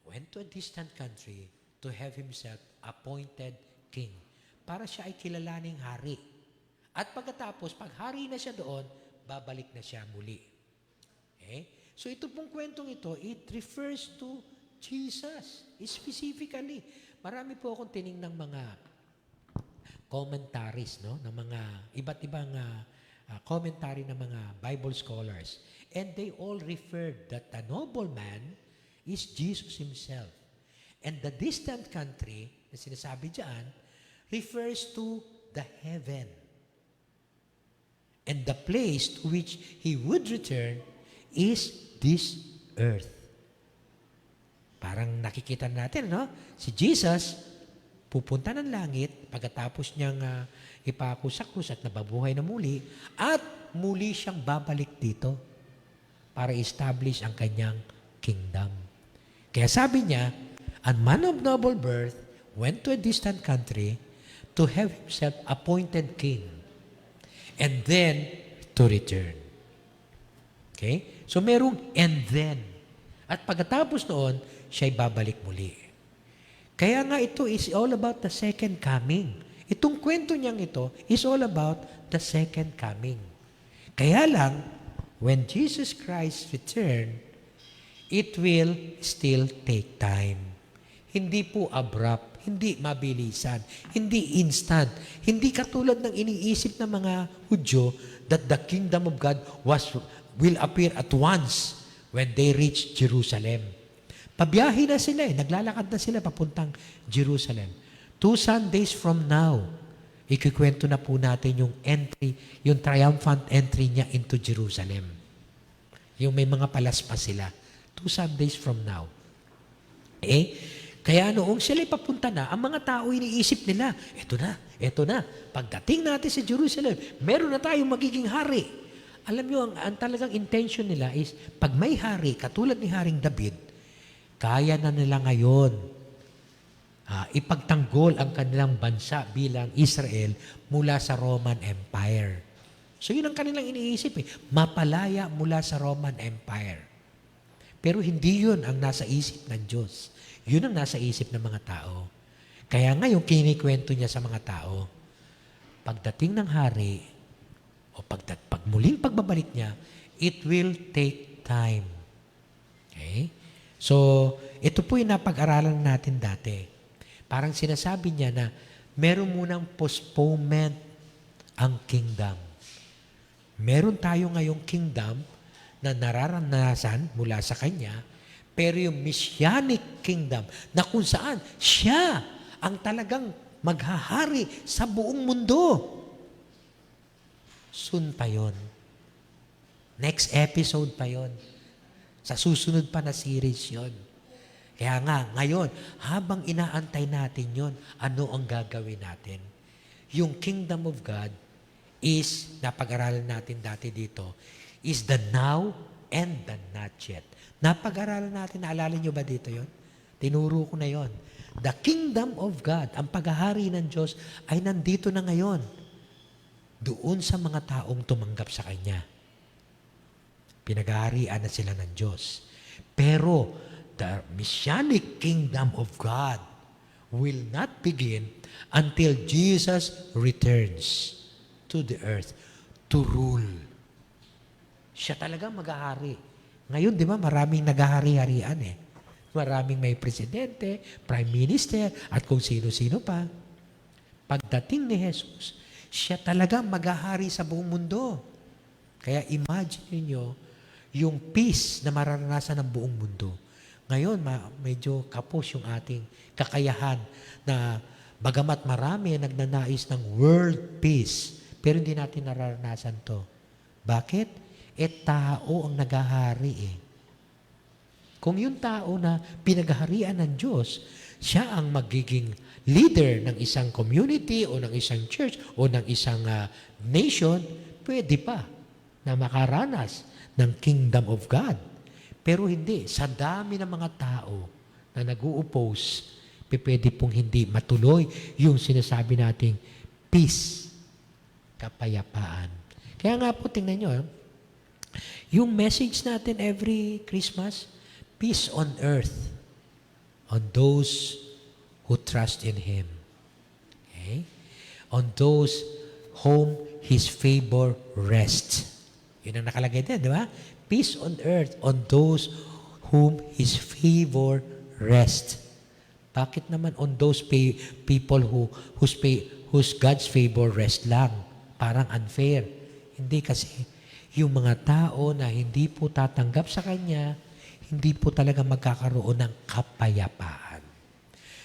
went to a distant country to have himself appointed king. Para siya ay kilalaning hari. At pagkatapos, pag hari na siya doon, babalik na siya muli. Okay? So ito pong kwentong ito, it refers to Jesus specifically. Marami po akong tiningnang mga commentaries, no? Ng mga iba't ibang commentary ng mga Bible scholars. And they all referred that the noble man is Jesus himself. And the distant country, na sinasabi dyan, refers to the heaven. And the place to which he would return is this earth. Parang nakikita natin, no? Si Jesus, pupunta ng langit, pagkatapos niyang ipako sa krus at nababuhay na muli, at muli siyang babalik dito para establish ang kanyang kingdom. Kaya sabi niya, a man of noble birth went to a distant country to have himself appointed king, and then to return. Okay? So merong and then. At pagkatapos noon, siya'y babalik muli. Kaya nga ito is all about the second coming. Itong kwento niyang ito is all about the second coming. Kaya lang, when Jesus Christ return, it will still take time. Hindi po abrupt, hindi mabilisan, hindi instant, hindi katulad ng iniisip ng mga Hudyo that the kingdom of God will appear at once when they reach Jerusalem. Pabiyahe na sila naglalakad na sila papuntang Jerusalem. 2 Sundays from now, ikikwento na po natin yung entry, yung triumphant entry niya into Jerusalem. Yung may mga palaspas sila. 2 Sundays from now. Kaya noong sila'y papunta na, ang mga tao iniisip nila, eto na, pagdating natin sa Jerusalem, meron na tayong magiging hari. Alam nyo, ang talagang intention nila is, pag may hari, katulad ni Haring David, kaya na nila ngayon ipagtanggol ang kanilang bansa bilang Israel mula sa Roman Empire. So yun ang kanilang iniisip mapalaya mula sa Roman Empire. Pero hindi yun ang nasa isip ng Diyos. Yun ang nasa isip ng mga tao. Kaya ngayon kinikwento niya sa mga tao, pagdating ng hari, o pag muling pagbabalik niya, it will take time. Okay? So, ito po yung napag-aralan natin dati. Parang sinasabi niya na meron munang postponement ang kingdom. Meron tayo ngayong kingdom na nararanasan mula sa Kanya, pero yung Messianic kingdom na kung saan siya ang talagang maghahari sa buong mundo. Soon pa yon. Next episode pa yon. Sa susunod pa na series yon. Kaya nga, ngayon, habang inaantay natin yon, ano ang gagawin natin? Yung kingdom of God is, napag-aralan natin dati dito, is the now and the not yet. Napag-aralan natin, naalala nyo ba dito yon? Tinuro ko na yon. The kingdom of God, ang paghahari ng Diyos, ay nandito na ngayon. Doon sa mga taong tumanggap sa Kanya. Pinaghaharian na sila ng Diyos. Pero, the Messianic kingdom of God will not begin until Jesus returns to the earth to rule. Siya talaga maghahari. Ngayon, di ba, maraming naghahari-harian Maraming may presidente, prime minister, at kung sino-sino pa. Pagdating ni Jesus, siya talaga maghahari sa buong mundo. Kaya imagine niyo yung peace na mararanasan ng buong mundo. Ngayon, medyo kapos yung ating kakayahan na bagamat marami nagnanais ng world peace, pero hindi natin nararanasan to. Bakit? Tao ang naghahari Kung yung tao na pinaghaharian ng Diyos, siya ang magiging leader ng isang community o ng isang church o ng isang nation, pwede pa na makaranas ng kingdom of God. Pero hindi, sa dami ng mga tao na nag-u-oppose, pwede pong hindi matuloy yung sinasabi nating peace, kapayapaan. Kaya nga po, tingnan nyo, yung message natin every Christmas, peace on earth, on those who trust in Him. Okay? On those whom His favor rests. Yun ang nakalagay din, di ba? Peace on earth on those whom His favor rests. Bakit naman on those people whose God's favor rest lang? Parang unfair. Hindi kasi yung mga tao na hindi po tatanggap sa Kanya, hindi po talaga magkakaroon ng kapayapaan.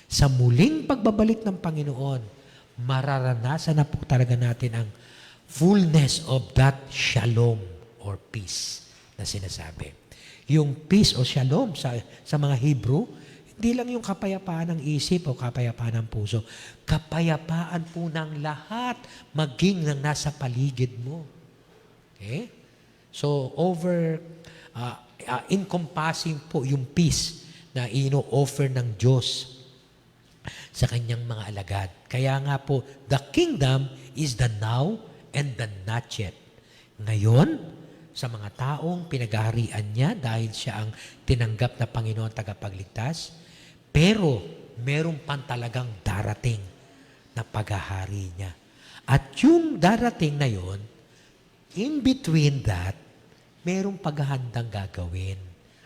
Sa muling pagbabalik ng Panginoon, mararanasan na po talaga natin ang fullness of that shalom or peace na sinasabi. Yung peace o shalom sa mga Hebrew, hindi lang yung kapayapaan ng isip o kapayapaan ng puso. Kapayapaan po ng lahat, maging ng nasa paligid mo. Okay? So, encompassing po yung peace na ino-offer ng Diyos sa kanyang mga alagad. Kaya nga po, the kingdom is the now and the not yet. Ngayon, sa mga taong pinaghaharian niya dahil siya ang tinanggap na Panginoon tagapagligtas, pero meron pang talagang darating na paghahari niya. At yung darating na yon, in between that, merong paghahandang gagawin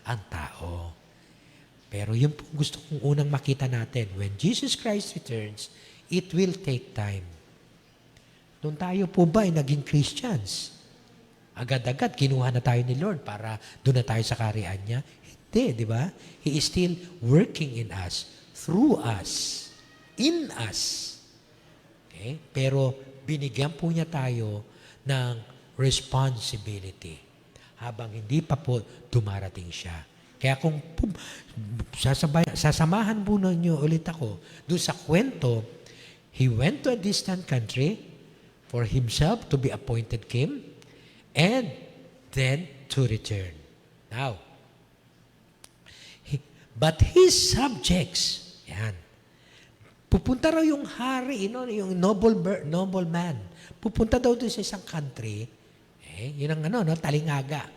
ang tao. Pero yun po gusto kong unang makita natin. When Jesus Christ returns, it will take time. Doon tayo po ba ay naging Christians? Agad-agad, kinuha na tayo ni Lord para doon na tayo sa kaharian niya? Hindi, di ba? He is still working in us, through us, in us. Okay? Pero binigyan po niya tayo ng responsibility habang hindi pa po dumarating siya. Kaya kung sasamahan po ninyo ulit ako doon sa kwento, he went to a distant country for himself to be appointed king and then to return. Now, but his subjects, yan, pupunta raw yung hari, yung noble man, pupunta daw doon sa isang country, yun ang talingaga,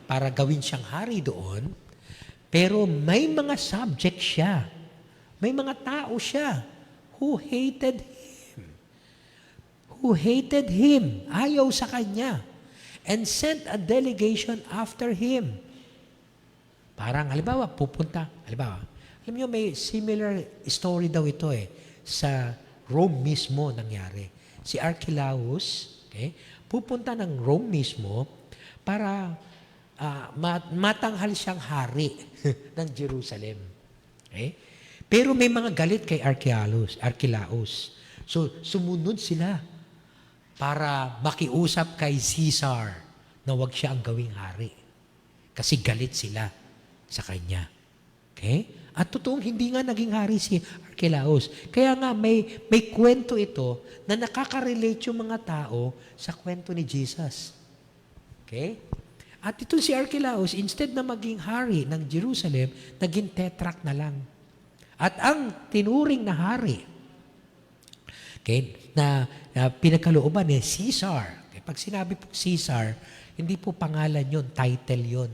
para gawin siyang hari doon, pero may mga subject siya, may mga tao siya who hated him, ayaw sa kanya, and sent a delegation after him. Parang, halimbawa, alam niyo, may similar story daw ito sa Rome mismo nangyari. Si Archelaus, pupunta ng Rome mismo para matanghal siyang hari ng Jerusalem. Pero may mga galit kay Archelaus. So, sumunod sila para makiusap kay Caesar na wag siya ang gawing hari. Kasi galit sila sa kanya. Okay? At totoong hindi nga naging hari si Archelaus. Kaya nga may kwento ito na nakaka-relate yung mga tao sa kwento ni Jesus. Okay? At ito si Archelaus, instead na maging hari ng Jerusalem, naging tetrarch na lang. At ang tinuring na hari, na pinagkalooban ni Caesar. Okay? Pag sinabi po Caesar, hindi po pangalan yun, title yun.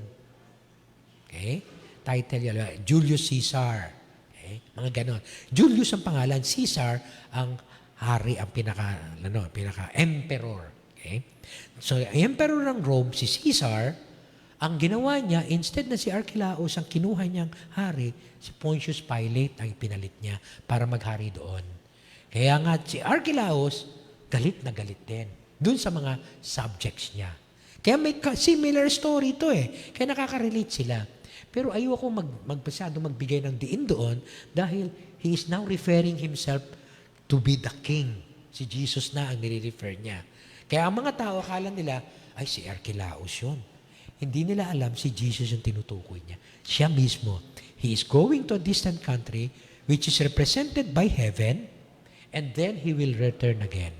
Okay? Title yun, Julius Caesar. Okay? Mga ganon. Julius ang pangalan, Caesar ang hari, ang pinaka-emperor. Okay? So, emperor ng Rome, si Caesar, ang ginawa niya, instead na si Archelaus ang kinuha niyang hari, si Pontius Pilate ang pinalit niya para maghari doon. Kaya nga si Archelaus, galit na galit din doon sa mga subjects niya. Kaya may similar story ito Kaya nakaka-relate sila. Pero ayoko magbigay ng diin doon dahil he is now referring himself to be the king. Si Jesus na ang nire-refer niya. Kaya ang mga tao, akala nila, ay si Archelaus yun. Hindi nila alam si Jesus yung tinutukoy niya. Siya mismo. He is going to a distant country which is represented by heaven and then he will return again.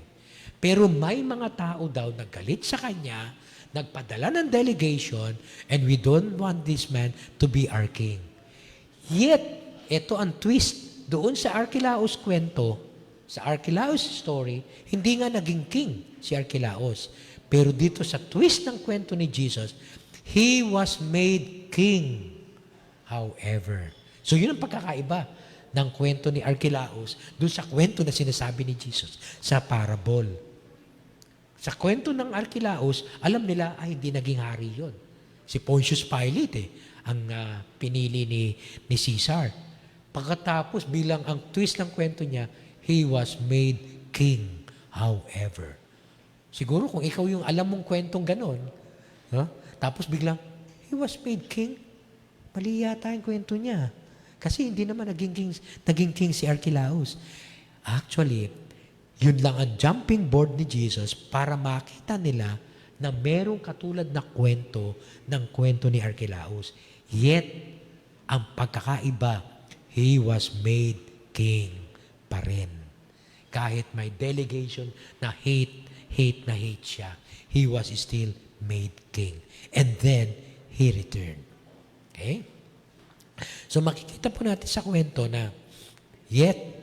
Pero may mga tao daw na galit sa kanya, nagpadala ng delegation, and we don't want this man to be our king. Yet, ito ang twist doon sa Archelaus kwento, sa Archelaus story, hindi nga naging king si Archelaus. Pero dito sa twist ng kwento ni Jesus, he was made king. However, so yun ang pagkakaiba ng kwento ni Archelaus doon sa kwento na sinasabi ni Jesus sa parable. Sa kwento ng Archelaus, alam nila, ay hindi naging hari yun. Si Pontius Pilate ang pinili ni Caesar. Pagkatapos, bilang ang twist ng kwento niya, he was made king. However, siguro kung ikaw yung alam mong kwentong ganon, tapos biglang, he was made king, mali yata yung kwento niya. Kasi hindi naman naging king si Archelaus. Actually, yun lang ang jumping board ni Jesus para makita nila na merong katulad na kwento ng kwento ni Archelaus. Yet, ang pagkakaiba, he was made king pa rin. Kahit may delegation na hate siya, he was still made king. And then, he returned. Okay? So, makikita po natin sa kwento na yet,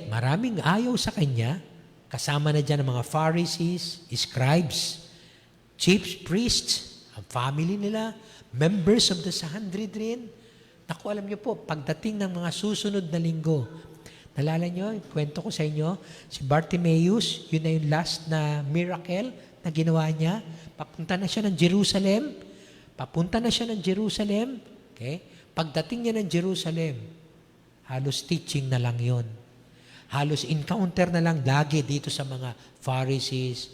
maraming ayaw sa kanya, kasama na dyan ang mga Pharisees, scribes, chief priests, ang family nila, members of the Sanhedrin. Naku, alam niyo po, pagdating ng mga susunod na linggo, Nalala nyo, kwento ko sa inyo, si Bartimaeus, yun na yung last na miracle na ginawa niya. Papunta na siya ng Jerusalem. Okay? Pagdating niya ng Jerusalem, halos teaching na lang yon. Halos encounter na lang lagi dito sa mga Pharisees,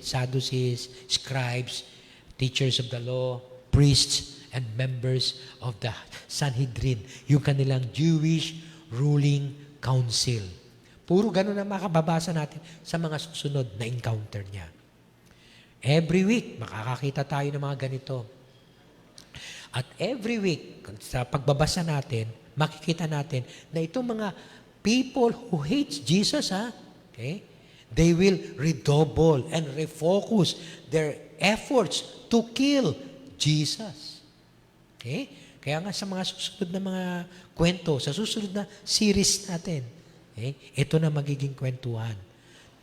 Sadducees, scribes, teachers of the law, priests, and members of the Sanhedrin, yung kanilang Jewish ruling council. Puro ganun ang makababasa natin sa mga susunod na encounter niya. Every week, makakakita tayo ng mga ganito. At every week, sa pagbabasa natin, makikita natin na itong mga people who hates Jesus, okay, they will redouble and refocus their efforts to kill Jesus. Okay? Kaya nga sa mga susunod na mga kwento, sa susunod na series natin, okay, ito na magiging kwentuhan.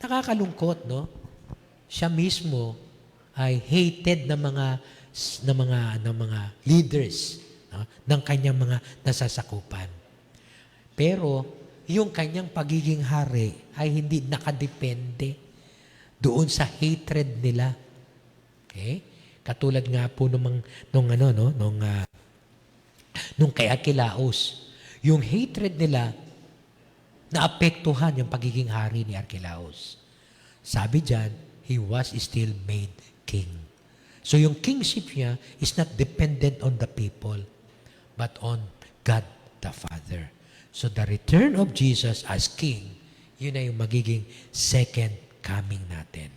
Nakakalungkot, no? Siya mismo ay hated ng mga leaders, no, ng kanyang mga nasasakupan. Pero yung kanyang pagiging hari ay hindi nakadepende doon sa hatred nila. Okay? Katulad nga po nung kay Archelaus. Yung hatred nila, naapektuhan yung pagiging hari ni Archelaus. Sabi diyan, he was still made king. So yung kingship niya is not dependent on the people, but on God the Father. So the return of Jesus as king, yun na yung magiging second coming natin.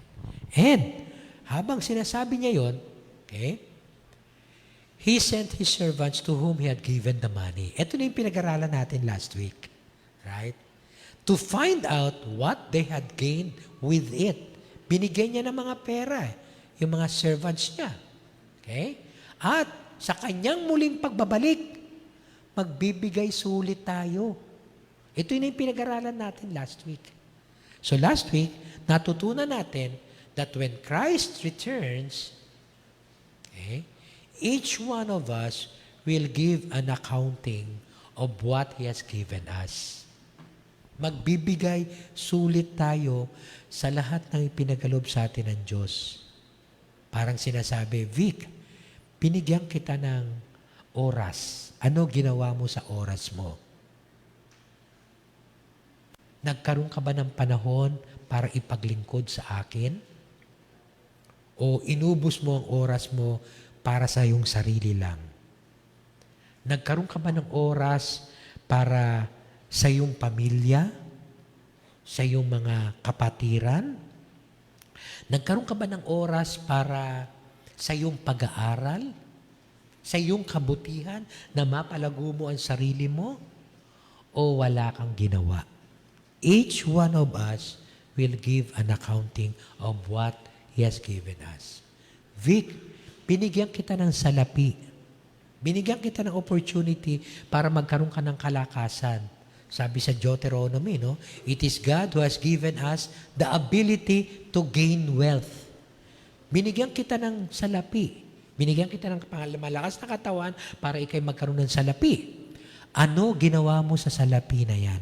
And habang sinasabi niya yon, okay, he sent his servants to whom he had given the money. Ito na yung pinag-aralan natin last week. Right? To find out what they had gained with it. Binigay niya ng mga pera, yung mga servants niya. Okay? At sa kanyang muling pagbabalik, magbibigay sulit tayo. Ito yung pinag-aralan natin last week. So last week, natutunan natin that when Christ returns, okay, each one of us will give an accounting of what He has given us. Magbibigay sulit tayo sa lahat ng ipinagkaloob sa atin ng Diyos. Parang sinasabi, Vic, binigyan kita ng oras. Ano ginawa mo sa oras mo? Nagkaroon ka ba ng panahon para ipaglingkod sa akin? O inubos mo ang oras mo para sa iyong sarili lang? Nagkaroon ka ba ng oras para sa iyong pamilya? Sa iyong mga kapatiran? Nagkaroon ka ba ng oras para sa iyong pag-aaral? Sa iyong kabutihan na mapalago mo ang sarili mo? O wala kang ginawa? Each one of us will give an accounting of what He has given us. Vic, binigyan kita ng salapi. Binigyan kita ng opportunity para magkaroon ka ng kalakasan. Sabi sa Deuteronomy, no? It is God who has given us the ability to gain wealth. Binigyan kita ng salapi. Binigyan kita ng malakas na katawan para ikay magkaroon ng salapi. Ano ginawa mo sa salapi na yan?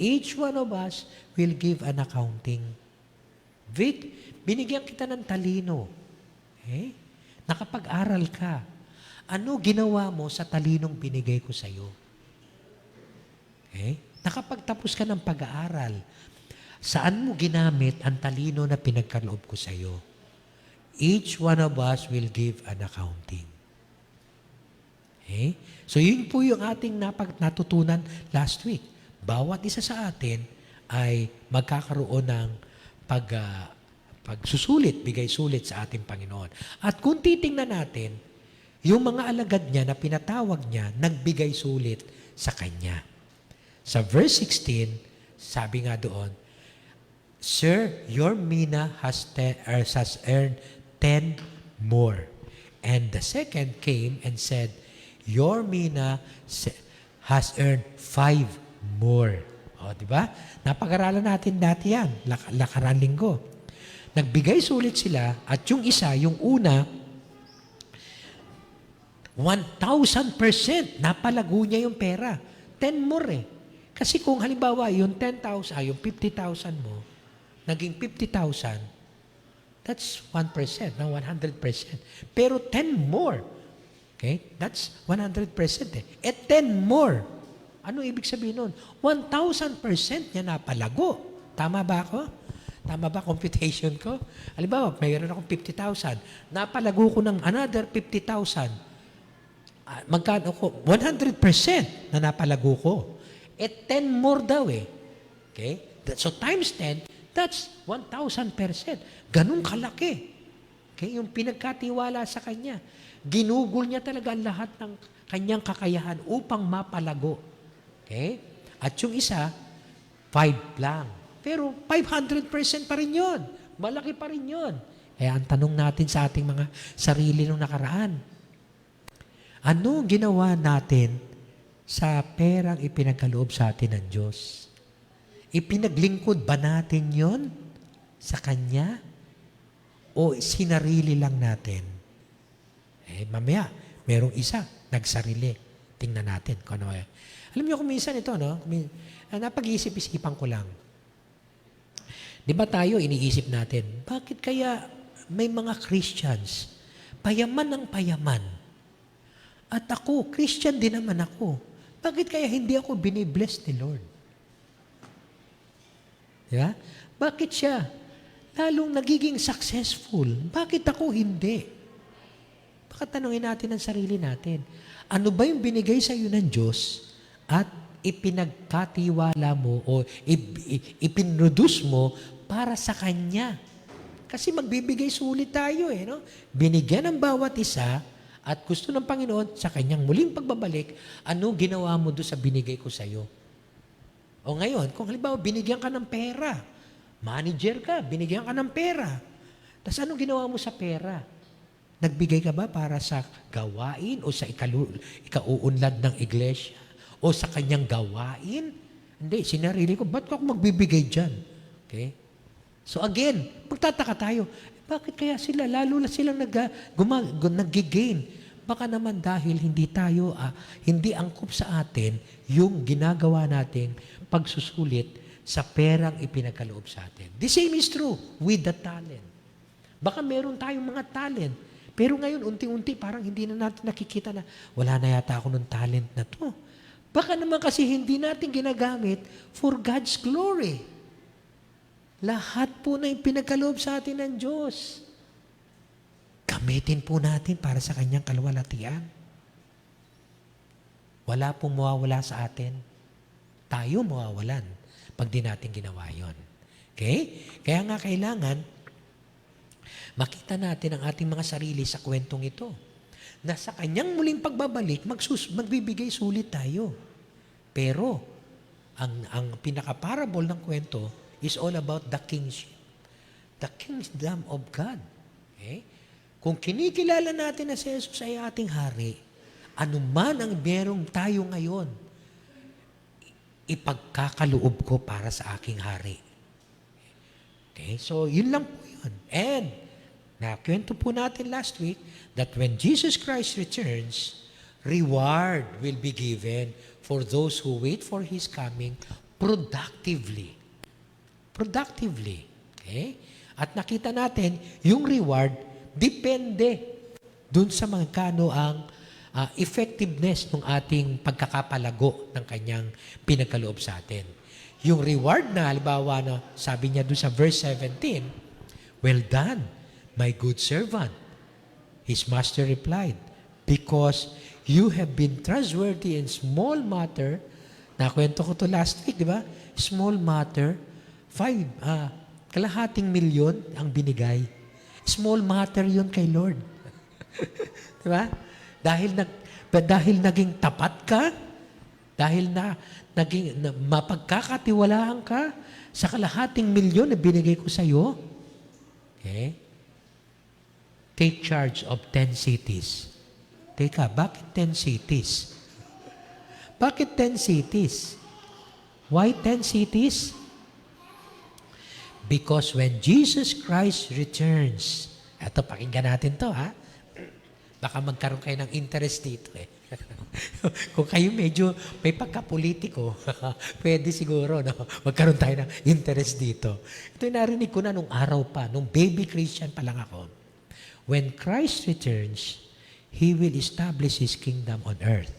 Each one of us will give an accounting. Vic, binigyan kita ng talino. Okay? Nakapag-aral ka. Ano ginawa mo sa talinong binigay ko sa iyo? Okay? Nakapagtapos ka ng pag-aaral. Saan mo ginamit ang talino na pinagkaloob ko sa iyo? Each one of us will give an accounting. Okay? So yun po yung ating natutunan last week. Bawat isa sa atin ay magkakaroon ng pagsusulit, bigay sulit sa ating Panginoon. At kung titingnan natin, yung mga alagad niya na pinatawag niya, nagbigay sulit sa Kanya. Sa verse 16, sabi nga doon, Sir, your mina has earned 10 more. And the second came and said, Your mina has earned 5 more. O, di ba? Napag-aralan natin dati yan, lakaran linggo. Nagbigay sulit sila at yung isa, yung una, 1,000% napalago niya yung pera. 10 more eh. Kasi kung halimbawa, yung 10,000, yung 50,000 mo, naging 50,000, that's 1%, na 100%. Pero 10 more, okay? That's 100% eh. At 10 more, ano ibig sabihin nun? 1,000% niya napalago. Tama ba ako? Tama ba computation ko? Halimbawa, mayroon akong 50,000. Napalago ko ng another 50,000. Magkano ko? 100% na napalago ko. At 10 more daw eh. Okay? So times 10, that's 1,000%. Ganun kalaki. Okay? Yung pinagkatiwala sa kanya. Ginugol niya talaga lahat ng kanyang kakayahan upang mapalago. Okay? At yung isa, 5 lang. Pero 500% pa rin yun. Malaki pa rin yun. Kaya ang tanong natin sa ating mga sarili nung nakaraan, ano ginawa natin sa perang ipinagkaloob sa atin ng Diyos? Ipinaglingkod ba natin yon sa Kanya? O sinarili lang natin? Mamaya, merong isa, nagsarili. Tingnan natin kung ano. Alam niyo kung minsan ito, no? Napag-iisip-isipan ko lang. Di ba tayo iniisip natin, bakit kaya may mga Christians, payaman ng payaman, at ako, Christian din naman ako, bakit kaya hindi ako binibless ni Lord? Di ba? Bakit siya lalong nagiging successful? Bakit ako hindi? Baka tanungin natin ang sarili natin, ano ba yung binigay sa iyo ng Diyos at ipinagkatiwala mo o ipinroduce mo para sa Kanya? Kasi magbibigay sulit tayo eh. No? Binigyan ng bawat isa at gusto ng Panginoon sa Kanyang muling pagbabalik, ano ginawa mo doon sa binigay ko sa iyo? O ngayon, kung halimbawa binigyan ka ng pera, manager ka, binigyan ka ng pera, tapos anong ginawa mo sa pera? Nagbigay ka ba para sa gawain o sa ikauunlad ng iglesia? O sa kanyang gawain? Hindi, sinarili ko, ba't ako magbibigay dyan? Okay? So again, magtataka tayo, bakit kaya sila, lalo na silang nag-gain? Baka naman dahil hindi angkop sa atin yung ginagawa nating pagsusulit sa perang ipinagkaloob sa atin. The same is true with the talent. Baka meron tayong mga talent, pero ngayon, unti-unti, parang hindi na natin nakikita na, wala na yata ako ng talent na to. Baka naman kasi hindi natin ginagamit for God's glory. Lahat po na yung pinagkaloob sa atin ng Diyos, gamitin po natin para sa Kanyang kaluwalhatian. Wala pong mawawala sa atin. Tayo mawawalan pag di natin ginawa yon. Okay? Kaya nga kailangan, makita natin ang ating mga sarili sa kwentong ito. Na sa Kanyang muling pagbabalik, magbibigay sulit tayo. Pero, ang pinaka-parable ng kwento is all about the kingship. The kingdom of God. Okay? Kung kinikilala natin na si Jesus ay ating hari, anuman ang merong tayo ngayon, ipagkakaloob ko para sa aking hari. Okay? So, yun lang po yun. And, nakwento po natin last week that when Jesus Christ returns, reward will be given for those who wait for His coming productively. Productively. Okay? At nakita natin, yung reward, depende dun sa magkano ang effectiveness ng ating pagkakapalago ng Kanyang pinagkaloob sa atin. Yung reward na, halimbawa na, sabi niya dun sa verse 17, well done, my good servant. His master replied, because you have been trustworthy in small matter, nakwento ko to last week, di ba? Small matter, 5,000,000 ang binigay. Small matter yun kay Lord. Di ba? Dahil naging tapat ka, dahil mapagkakatiwalaan ka sa 1,000,000 na binigay ko sa iyo, okay? Take charge of 10 cities. Teka, bakit 10 cities? Bakit 10 cities? Why 10 cities? Because when Jesus Christ returns, eto, pakinggan natin to, ha? Baka magkaroon kayo ng interest dito eh. Kung kayo medyo may pagka-politiko, pwede siguro, no? Magkaroon tayo ng interest dito. Ito yung narinig ko na nung araw pa, nung baby Christian pa lang ako. When Christ returns, He will establish His kingdom on earth.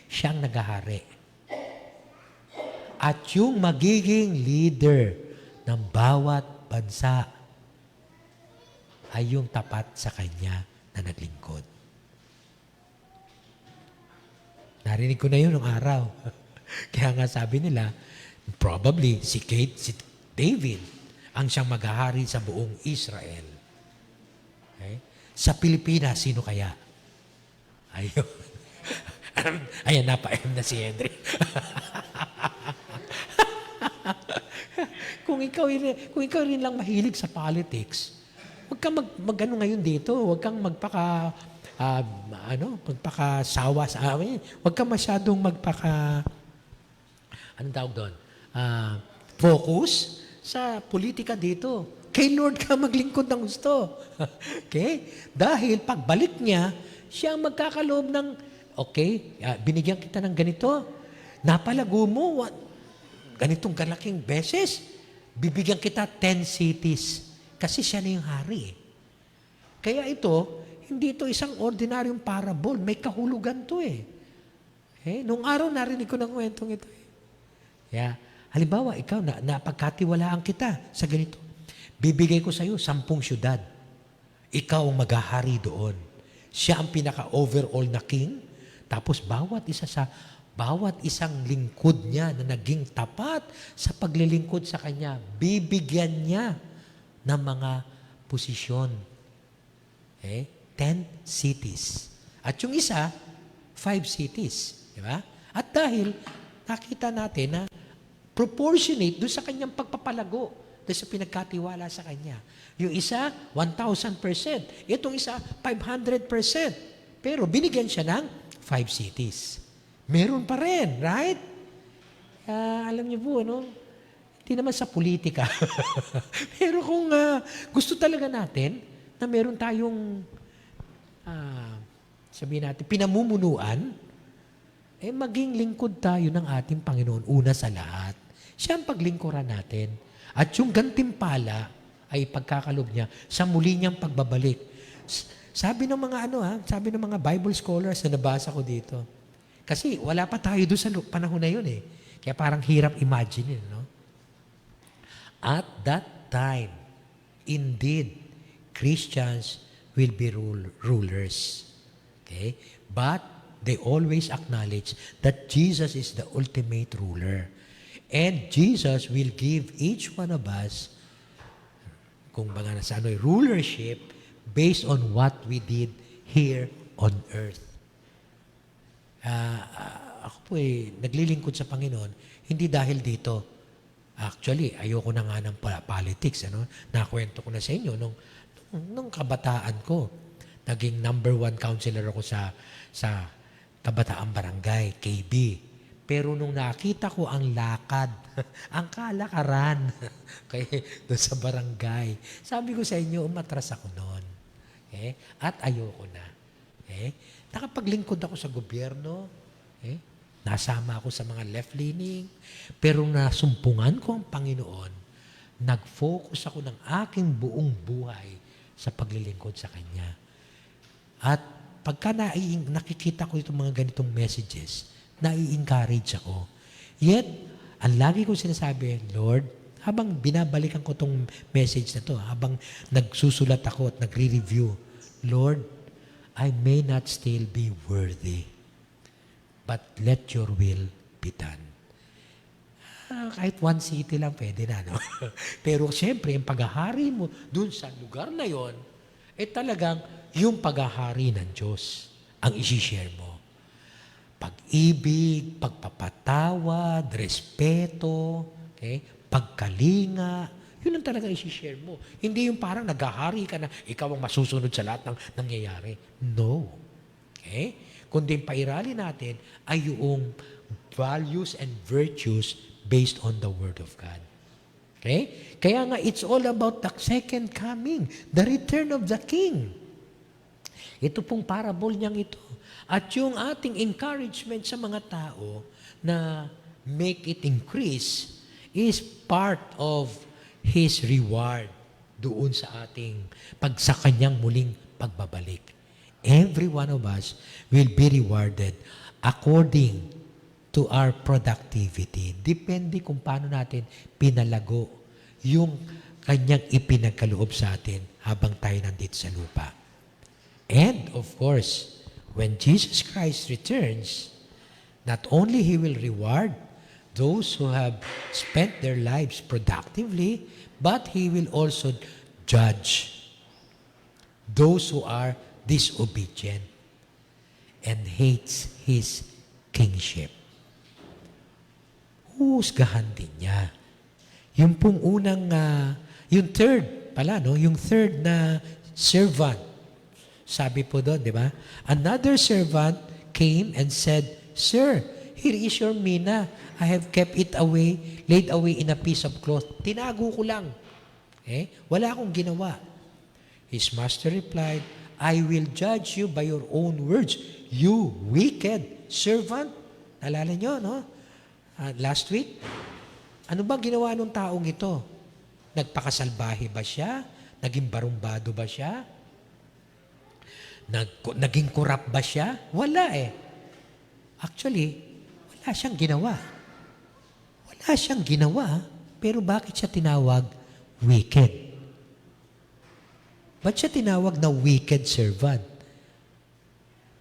Siyang naghahari. At yung magiging leader ng bawat bansa ay yung tapat sa Kanya na naglingkod. Narinig ko na yun nung araw. Kaya nga sabi nila, probably si David ang siyang maghahari sa buong Israel. Okay? Sa Pilipinas, sino kaya? Ayun. Ayan, napa-M na si Henry. kung ikaw rin lang mahilig sa politics, huwag kang mag-ano ngayon dito, huwag kang magpakasawa sa amin. Huwag kang masyadong anong tawag doon? Focus sa politika dito. Kay Lord ka maglingkod ng gusto. Okay? Dahil pagbalik niya, siya ang magkakaloob ng, binigyan kita ng ganito, napalago mo, ganitong kalaking beses, bibigyan kita 10 cities. Kasi siya na yung hari. Kaya ito, hindi ito isang ordinaryong parable. May kahulugan to eh. Nung araw narinig ko ng kwentong ito. Kaya, halimbawa, ikaw, napagkatiwalaan kita sa ganito. Bibigay ko sa iyo 10 syudad. Ikaw ang maghahari doon. Siya ang pinaka-overall na king. Tapos bawat isang lingkod niya na naging tapat sa paglilingkod sa kanya, bibigyan niya ng mga posisyon. 10 cities. At yung isa, 5 cities. Di ba? At dahil nakita natin na proportionate doon sa kanyang pagpapalago, doon sa pinagkatiwala sa kanya. Yung isa, 1,000%. Itong isa, 500%. Pero binigyan siya ng 5 cities. Meron pa rin, right? Alam niyo po, hindi naman sa politika. Pero kung gusto talaga natin na meron tayong sabihin natin, pinamumunuan, maging lingkod tayo ng ating Panginoon una sa lahat. Siya ang paglingkuran natin. At yung gantimpala ay pagkakalob niya sa muli niyang pagbabalik. Sabi ng mga Bible scholars na nabasa ko dito. Kasi wala pa tayo doon sa panahon na yun eh. Kaya parang hirap imagine, no? At that time, indeed, Christians will be rulers. Okay? But they always acknowledge that Jesus is the ultimate ruler. And Jesus will give each one of us, rulership based on what we did here on earth. Ako po naglilingkod sa Panginoon, hindi dahil dito. Actually, ayoko na nga ng politics. Nakwento ko na sa inyo nung kabataan ko. Naging number 1 counselor ako sa Kabataan Barangay, KB. Pero nung nakita ko ang lakad, ang kalakaran, doon sa barangay, sabi ko sa inyo, umatras ako noon. At ayoko na. Nakapaglingkod ako sa gobyerno. Nasama ako sa mga left-leaning. Pero nasumpungan ko ang Panginoon, nag-focus ako ng aking buong buhay sa paglilingkod sa Kanya. At pagka nakikita ko itong mga ganitong messages, nai-encourage ako. Yet, ang lagi ko sinasabi, Lord, habang binabalikan ko itong message na to, habang nagsusulat ako at nagre-review, Lord, I may not still be worthy, but let your will be done. Kahit 1 city lang pwede na, no? Pero siyempre, yung paghahari mo dun sa lugar na yon, talagang yung paghahari ng Diyos ang isi-share mo. Pag-ibig, pagpapatawad, respeto, pagkalinga, yun ang talaga isi-share mo. Hindi yung parang naghahari ka na ikaw ang masusunod sa lahat ng nangyayari. No. Kundi yung pairali natin ay yung values and virtues based on the Word of God. Kaya nga, it's all about the second coming, the return of the King. Ito pong parable niyang ito. At yung ating encouragement sa mga tao na make it increase is part of His reward doon sa ating sa kanyang muling pagbabalik. Every one of us will be rewarded according to our productivity. Depende kung paano natin pinalago yung kanyang ipinagkaloob sa atin habang tayo nandito sa lupa. And of course, when Jesus Christ returns, not only He will reward those who have spent their lives productively, but He will also judge those who are disobedient and hates His kingship. Huhusgahan din niya. Yung pong unang, yung third pala, no? Yung third na servant. Sabi po doon, di ba? Another servant came and said, Sir, here is your mina. I have kept it away, laid away in a piece of cloth. Tinago ko lang. Wala akong ginawa. His master replied, I will judge you by your own words, you wicked servant. Nalala nyo, no? Last week, ano ba ginawa ng taong ito? Nagpakasalbahe ba siya? Naging barumbado ba siya? Naging korap ba siya? Wala eh. Actually, wala siyang ginawa. Wala siyang ginawa, pero bakit siya tinawag wicked? Ba't siya tinawag na wicked servant?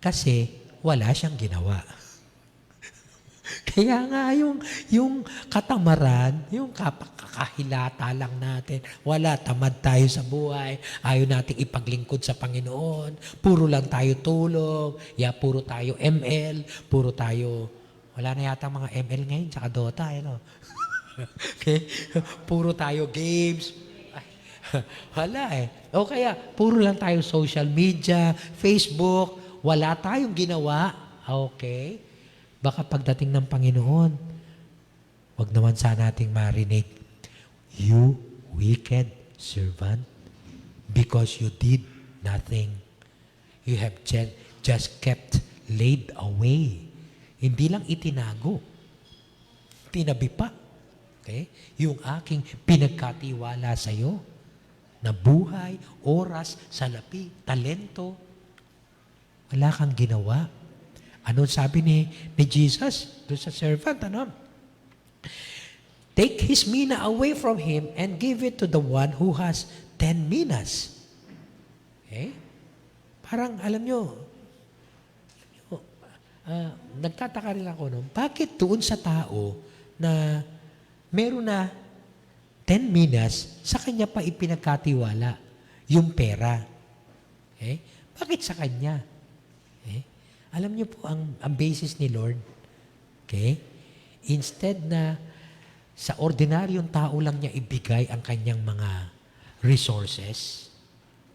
Kasi wala siyang ginawa. Kaya nga yung katamaran, yung kakahilata lang natin, wala, tamad tayo sa buhay, ayaw nating ipaglingkod sa Panginoon, puro lang tayo tulog, puro tayo ML, puro tayo, wala na yata mga ML ngayon, tsaka Dota, no? Okay? Puro tayo games. Wala eh. O kaya, puro lang tayo social media, Facebook, wala tayong ginawa. Okay? Baka pagdating ng Panginoon, wag naman sana nating marinig, you wicked servant, because you did nothing. You have just kept laid away. Hindi lang itinago. Tinabi pa. Okay? Yung aking pinagkatiwala sa iyo na buhay, oras, salapi, talento, wala kang ginawa. Ano sabi ni Jesus doon sa servant? Ano? Take his mina away from him and give it to the one who has 10 minas. Okay? Parang, alam nyo, nagtataka rin ako, no? Bakit doon sa tao na meron na 10 minas, sa kanya pa ipinagkatiwala yung pera? Okay? Bakit sa kanya? Okay? Alam niyo po, ang basis ni Lord, okay? Instead na sa ordinaryong tao lang niya ibigay ang kanyang mga resources,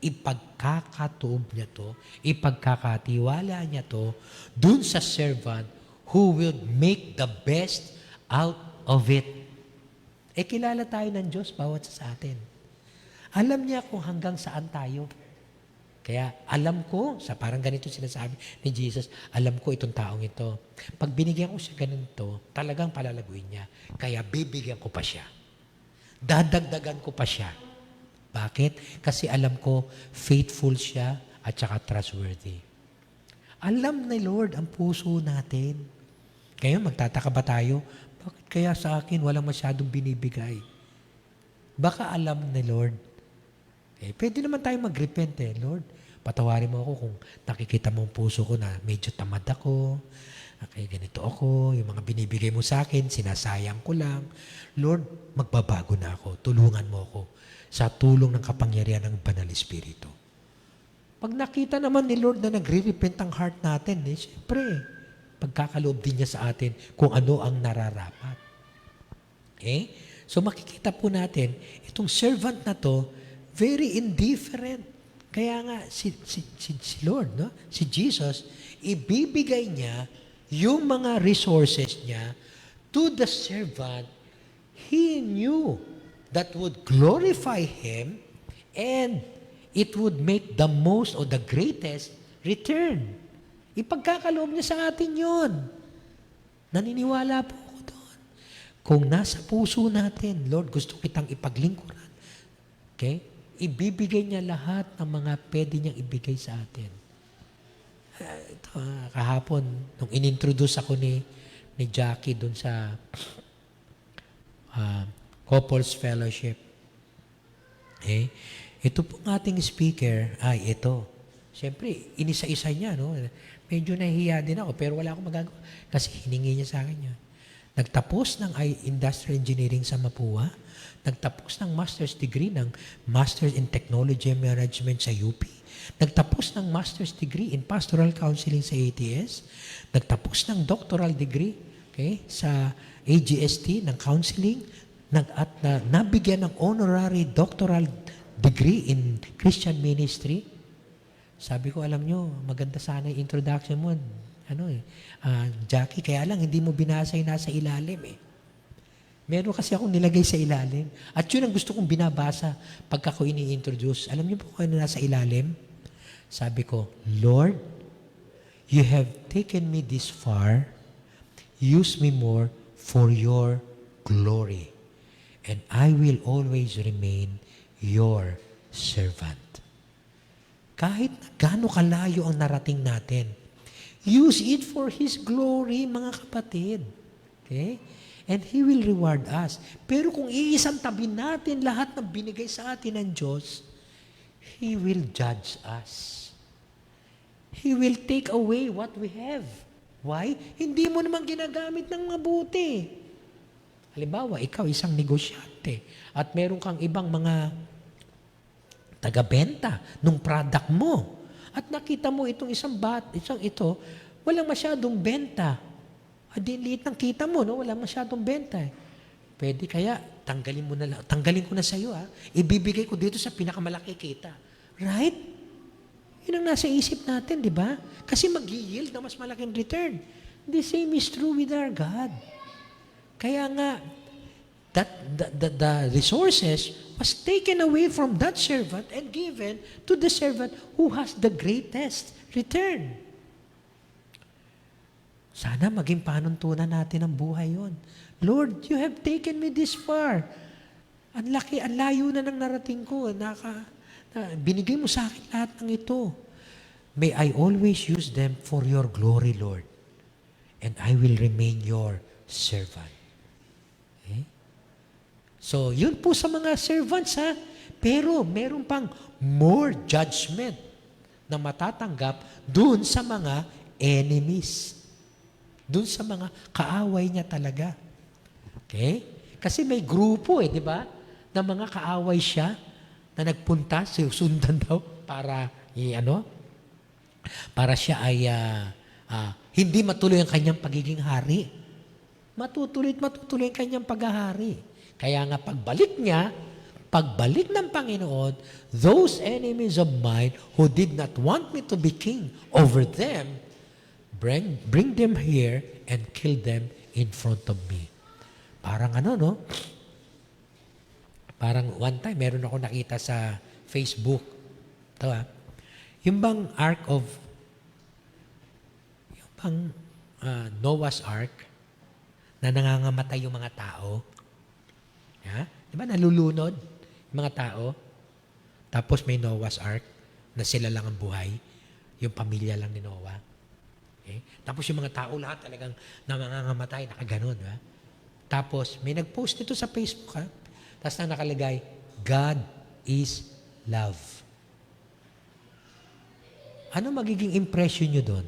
ipagkakatuob niya to, ipagkakatiwala niya to dun sa servant who will make the best out of it. Kilala tayo ng Diyos bawat sa atin. Alam niya kung hanggang saan tayo. Kaya alam ko, sa parang ganito sinasabi ni Jesus, alam ko itong taong ito. Pag binigyan ko siya ganito, talagang palalaguin niya. Kaya bibigyan ko pa siya. Dadagdagan ko pa siya. Bakit? Kasi alam ko, faithful siya at saka trustworthy. Alam ni Lord ang puso natin. Kaya magtataka ba tayo, bakit kaya sa akin walang masyadong binibigay? Baka alam ni Lord. Pwede naman tayo mag-repent Lord, patawarin mo ako kung nakikita mo ang puso ko na medyo tamad ako, ganito ako, yung mga binibigay mo sa akin, sinasayang ko lang. Lord, magbabago na ako. Tulungan mo ako sa tulong ng kapangyarihan ng Banal Espiritu. Pag nakita naman ni Lord na nagre-repent ang heart natin, siyempre, pagkakaloob din niya sa atin kung ano ang nararapat. Okay? So makikita po natin, itong servant na to, very indifferent. Kaya nga, si Lord, no? Si Jesus, ibibigay niya yung mga resources niya to the servant he knew that would glorify him and it would make the most or the greatest return. Ipagkakaloob niya sa atin yon. Naniniwala po ako doon. Kung nasa puso natin, Lord, gusto kitang ipaglingkuran. Okay? Ibibigay niya lahat ng mga pwede niyang ibigay sa atin. Kahapon, nung inintroduce ako ni Jackie doon sa Couples Fellowship, ito pong ating speaker, ito. Siyempre, inisa-isa niya, no? Medyo nahihiya din ako, pero wala akong magagawa. Kasi hiningi niya sa akin yun. Nagtapos ng Industrial Engineering sa Mapua, nagtapos ng master's degree ng Master's in Technology Management sa UP, nagtapos ng master's degree in Pastoral Counseling sa ATS, nagtapos ng doctoral degree sa AGST ng counseling, at nabigyan ng honorary doctoral degree in Christian ministry. Sabi ko, alam nyo, maganda sana yung introduction mo. Jackie, kaya lang hindi mo binasa yung nasa ilalim Meron kasi akong nilagay sa ilalim. At yun ang gusto kong binabasa pagka ko ini-introduce. Alam niyo po kung ano nasa ilalim? Sabi ko, Lord, you have taken me this far. Use me more for your glory. And I will always remain your servant. Kahit gaano kalayo ang narating natin, use it for His glory, mga kapatid. Okay? And He will reward us. Pero kung iisantabi natin lahat ng binigay sa atin ng Diyos, He will judge us. He will take away what we have. Why? Hindi mo naman ginagamit ng mabuti. Halimbawa, ikaw isang negosyante at meron kang ibang mga taga-benta ng product mo. At nakita mo itong isang ito, walang masyadong benta. Din liit ng kita mo, no? Walang masyadong benta. Pwede kaya, tanggalin ko na sa iyo, ibibigay ko dito sa pinakamalaki kita. Right? Yun ang nasa isip natin, di ba? Kasi mag-yield na mas malaking return. The same is true with our God. Kaya nga, the resources was taken away from that servant and given to the servant who has the greatest return. Sana maging panuntunan natin ang buhay yon. Lord, you have taken me this far. Ang laki, ang layo na ng narating ko. Binigay mo sa akin lahat ng ito. May I always use them for your glory, Lord. And I will remain your servant. So, yun po sa mga servants, Pero, meron pang more judgment na matatanggap dun sa mga enemies. Dun sa mga kaaway niya talaga. Okay? Kasi may grupo, di ba? Na mga kaaway siya na nagpunta, sundan daw para, para siya ay hindi matuloy ang kanyang pagiging hari. Matutuloy ang kanyang paghahari. Kaya nga pagbalik ng Panginoon, those enemies of mine who did not want me to be king over them, bring them here and kill them in front of me. Parang no? Parang one time, meron ako nakita sa Facebook. Ito yung bang Noah's Ark, na nangangamatay yung mga tao. Di ba nalulunod yung mga tao? Tapos may Noah's Ark na sila lang ang buhay. Yung pamilya lang ni Noah. Okay? Tapos yung mga tao lahat talagang nangangamatay, nakaganon. Tapos may nag-post nito sa Facebook. Tapos na nakalagay, God is love. Ano magiging impression nyo doon?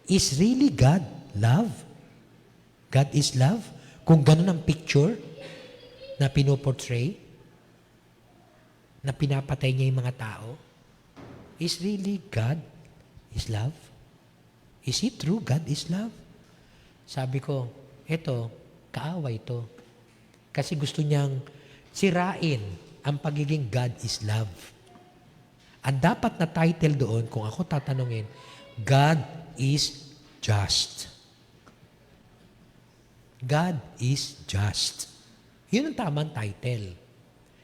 Is really God love? God is love? Kung ganun ang picture na pinoportray, na pinapatay niya yung mga tao, is really God is love? Is it true God is love? Sabi ko, eto, kaaway to. Kasi gusto niyang sirain ang pagiging God is love. Ang dapat na title doon, kung ako tatanungin, God is just. God is just. Yun ang tamang title.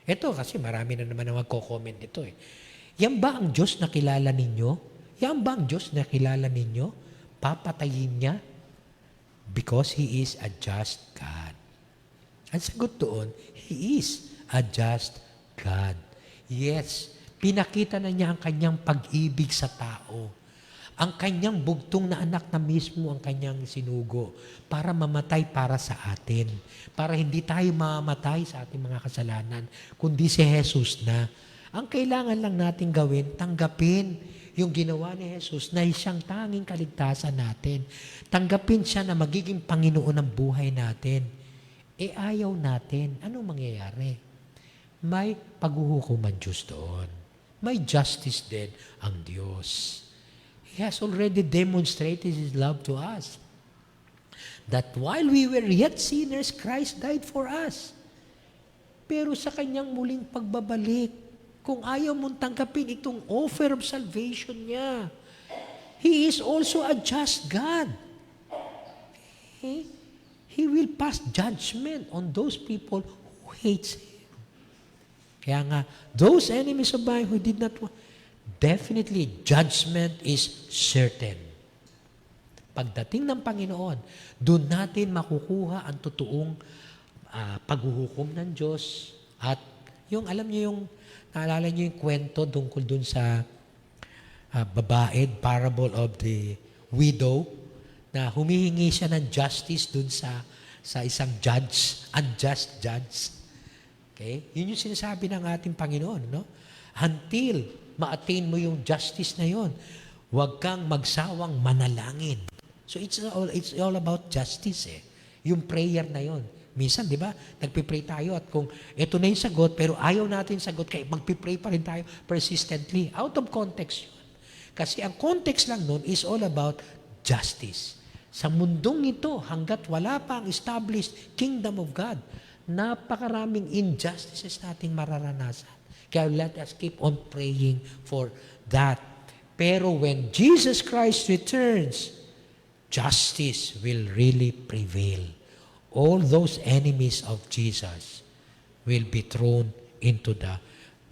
Ito kasi marami na naman ang magko-comment ito Yan ba ang Diyos na kilala ninyo? Yan ba ang Diyos na kilala ninyo? Papatayin niya? Because He is a just God. Ang sagot doon, He is a just God. Yes, pinakita na niya ang kanyang pag-ibig sa tao. Ang kanyang bugtong na anak na mismo ang kanyang sinugo para mamatay para sa atin. Para hindi tayo mamamatay sa ating mga kasalanan, kundi si Jesus na. Ang kailangan lang natin gawin, tanggapin yung ginawa ni Jesus na siyang tanging kaligtasan natin. Tanggapin siya na magiging Panginoon ng buhay natin. Ayaw natin. Anong mangyayari? May paghuhukuman Diyos doon. May justice din ang Diyos. He has already demonstrated His love to us. That while we were yet sinners, Christ died for us. Pero sa kanyang muling pagbabalik, kung ayaw mong tanggapin itong offer of salvation niya, He is also a just God. He will pass judgment on those people who hates Him. Kaya nga, those enemies of mine who did not want, definitely, judgment is certain. Pagdating ng Panginoon, doon natin makukuha ang totoong paghuhukom ng Diyos. At yung, alam niyo yung, naalala niyo yung kwento tungkol doon sa babae, parable of the widow, na humihingi siya ng justice doon sa isang judge, unjust judge. Okay? Yun yung sinasabi ng ating Panginoon, no? Until ma-attain mo yung justice na yon, huwag kang magsawang manalangin. So it's all about justice eh. Yung prayer na yon. Minsan, di ba, nagpipray tayo at kung ito na yung sagot, pero ayaw natin sagot, kaya magpipray pa rin tayo persistently. Out of context yun. Kasi ang context lang nun is all about justice. Sa mundong ito, hanggat wala pa ang established kingdom of God, napakaraming injustices nating mararanasan. Kaya let us keep on praying for that. Pero when Jesus Christ returns, justice will really prevail. All those enemies of Jesus will be thrown into the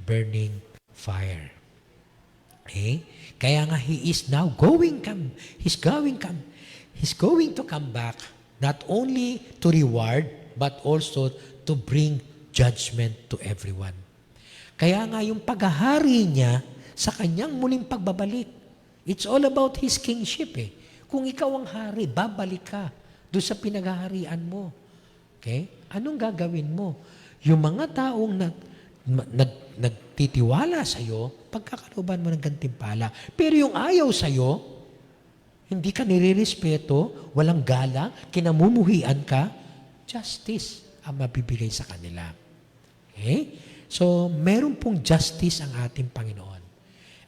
burning fire. Okay? Kaya nga He is now He's going to come back not only to reward, but also to bring judgment to everyone. Kaya nga yung paghahari niya sa kanyang muling pagbabalik, it's all about His kingship eh. Kung ikaw ang hari, babalik ka doon sa pinaghaharian mo. Okay? Anong gagawin mo? Yung mga taong nagtitiwala sa'yo, pagkakalooban mo ng gantimpala. Pero yung ayaw sa'yo, hindi ka nire-respeto, walang galang, kinamumuhian ka, justice ang mabibigay sa kanila. Okay? So, meron pong justice ang ating Panginoon.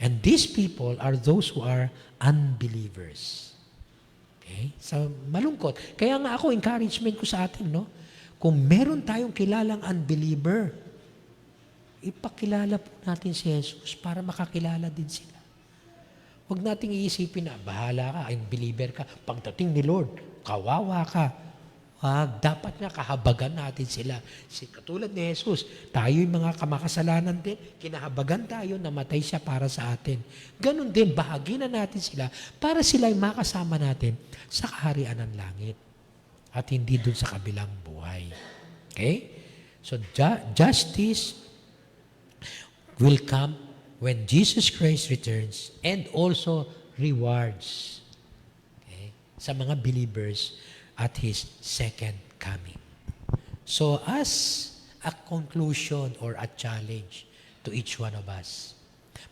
And these people are those who are unbelievers. Okay? So, malungkot. Kaya nga ako, encouragement ko sa atin, no? Kung meron tayong kilalang unbeliever, ipakilala po natin si Jesus para makakilala din sila. Huwag nating iisipin na, bahala ka, unbeliever ka, pagdating ni Lord, kawawa ka. Dapat nga kahabagan natin sila. Katulad ni Jesus, tayo yung mga kamakasalanan din, kinahabagan tayo, namatay siya para sa atin. Ganon din, bahagi na natin sila para sila yung makasama natin sa kaharian ng langit at hindi dun sa kabilang buhay. Okay? So, justice will come when Jesus Christ returns and also rewards sa mga believers at His second coming. So as a conclusion or a challenge to each one of us,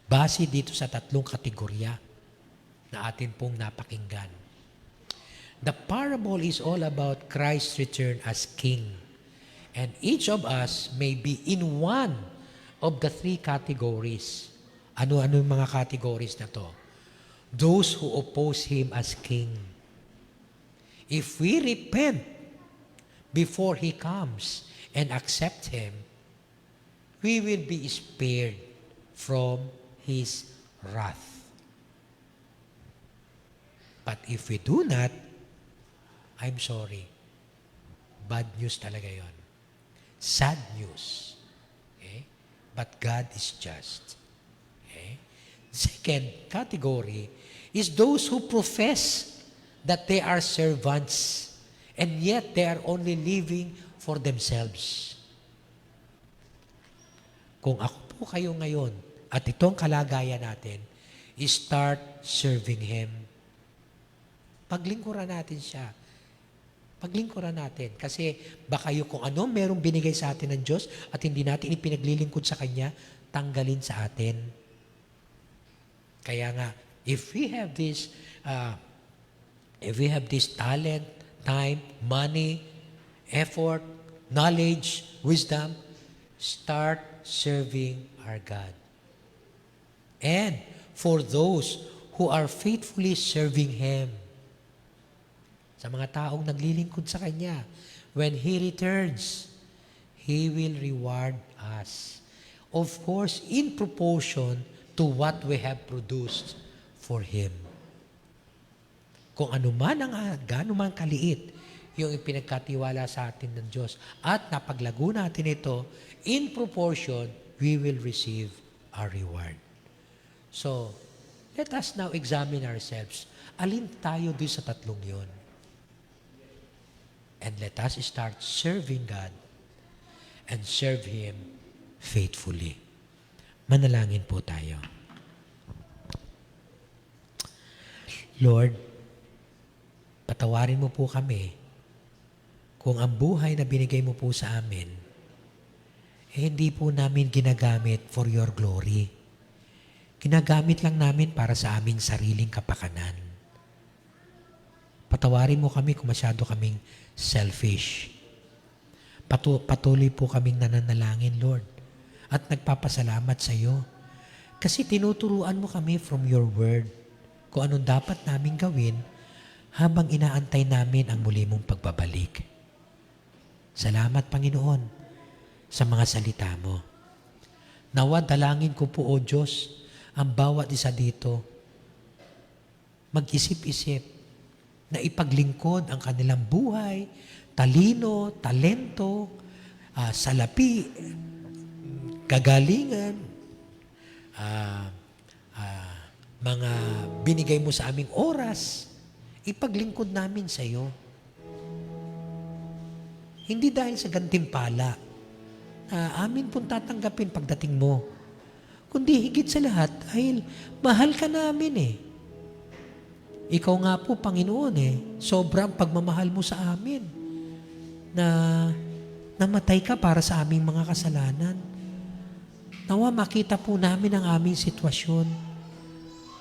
base dito sa tatlong kategorya na atin pong napakinggan, the parable is all about Christ's return as King. And each of us may be in one of the three categories. Ano-ano yung mga categories na to? Those who oppose Him as King. If we repent before He comes and accept Him, we will be spared from His wrath. But if we do not, I'm sorry. Bad news talaga yon. Sad news. Okay? But God is just. Okay? Second category is those who profess that they are servants and yet they are only living for themselves. Kung ako po kayo ngayon at itong kalagayan natin, start serving Him. Paglingkuran natin siya. Paglingkuran natin. Kasi baka yung kung ano merong binigay sa atin ng Diyos at hindi natin ipinaglilingkod sa Kanya, tanggalin sa atin. Kaya nga, if we have this talent, time, money, effort, knowledge, wisdom, start serving our God. And for those who are faithfully serving Him, sa mga taong naglilingkod sa Kanya, when He returns, He will reward us. Of course, in proportion to what we have produced for Him. Kung ano man gaano man kaliit yung ipinagkatiwala sa atin ng Diyos at napaglago natin ito, in proportion, we will receive our reward. So, let us now examine ourselves. Alin tayo doon sa tatlong yon? And let us start serving God and serve Him faithfully. Manalangin po tayo. Lord, patawarin mo po kami kung ang buhay na binigay mo po sa amin, hindi po namin ginagamit for your glory. Ginagamit lang namin para sa aming sariling kapakanan. Patawarin mo kami kung masyado kaming selfish. Patuloy po kaming nananalangin, Lord, at nagpapasalamat sa iyo. Kasi tinuturuan mo kami from your word kung anong dapat namin gawin habang inaantay namin ang muli mong pagbabalik. Salamat, Panginoon, sa mga salita mo. Nawa dalangin ko po, O Diyos, ang bawat isa dito, mag-isip-isip na ipaglingkod ang kanilang buhay, talino, talento, salapi, kagalingan, mga binigay mo sa aming oras, ipaglingkod namin sa iyo. Hindi dahil sa gantimpala na amin pong tatanggapin pagdating mo, kundi higit sa lahat dahil mahal ka namin eh. Ikaw nga po, Panginoon sobrang pagmamahal mo sa amin na namatay ka para sa aming mga kasalanan. Nawa makita po namin ang aming sitwasyon.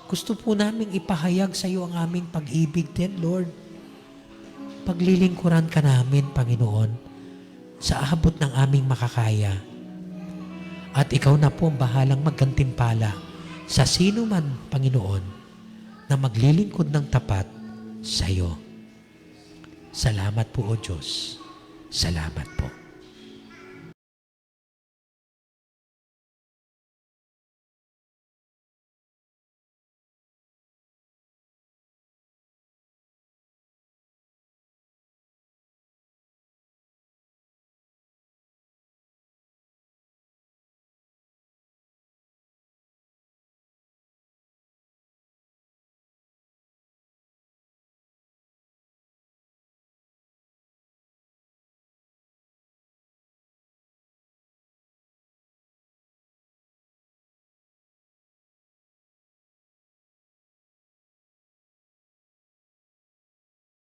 Gusto po namin ipahayag sa iyo ang aming pag-ibig din, Lord. Paglilingkuran ka namin, Panginoon, sa abot ng aming makakaya. At ikaw na po ang bahalang maggantimpala sa sino man, Panginoon, na maglilingkod ng tapat sa iyo. Salamat po, O Diyos. Salamat po.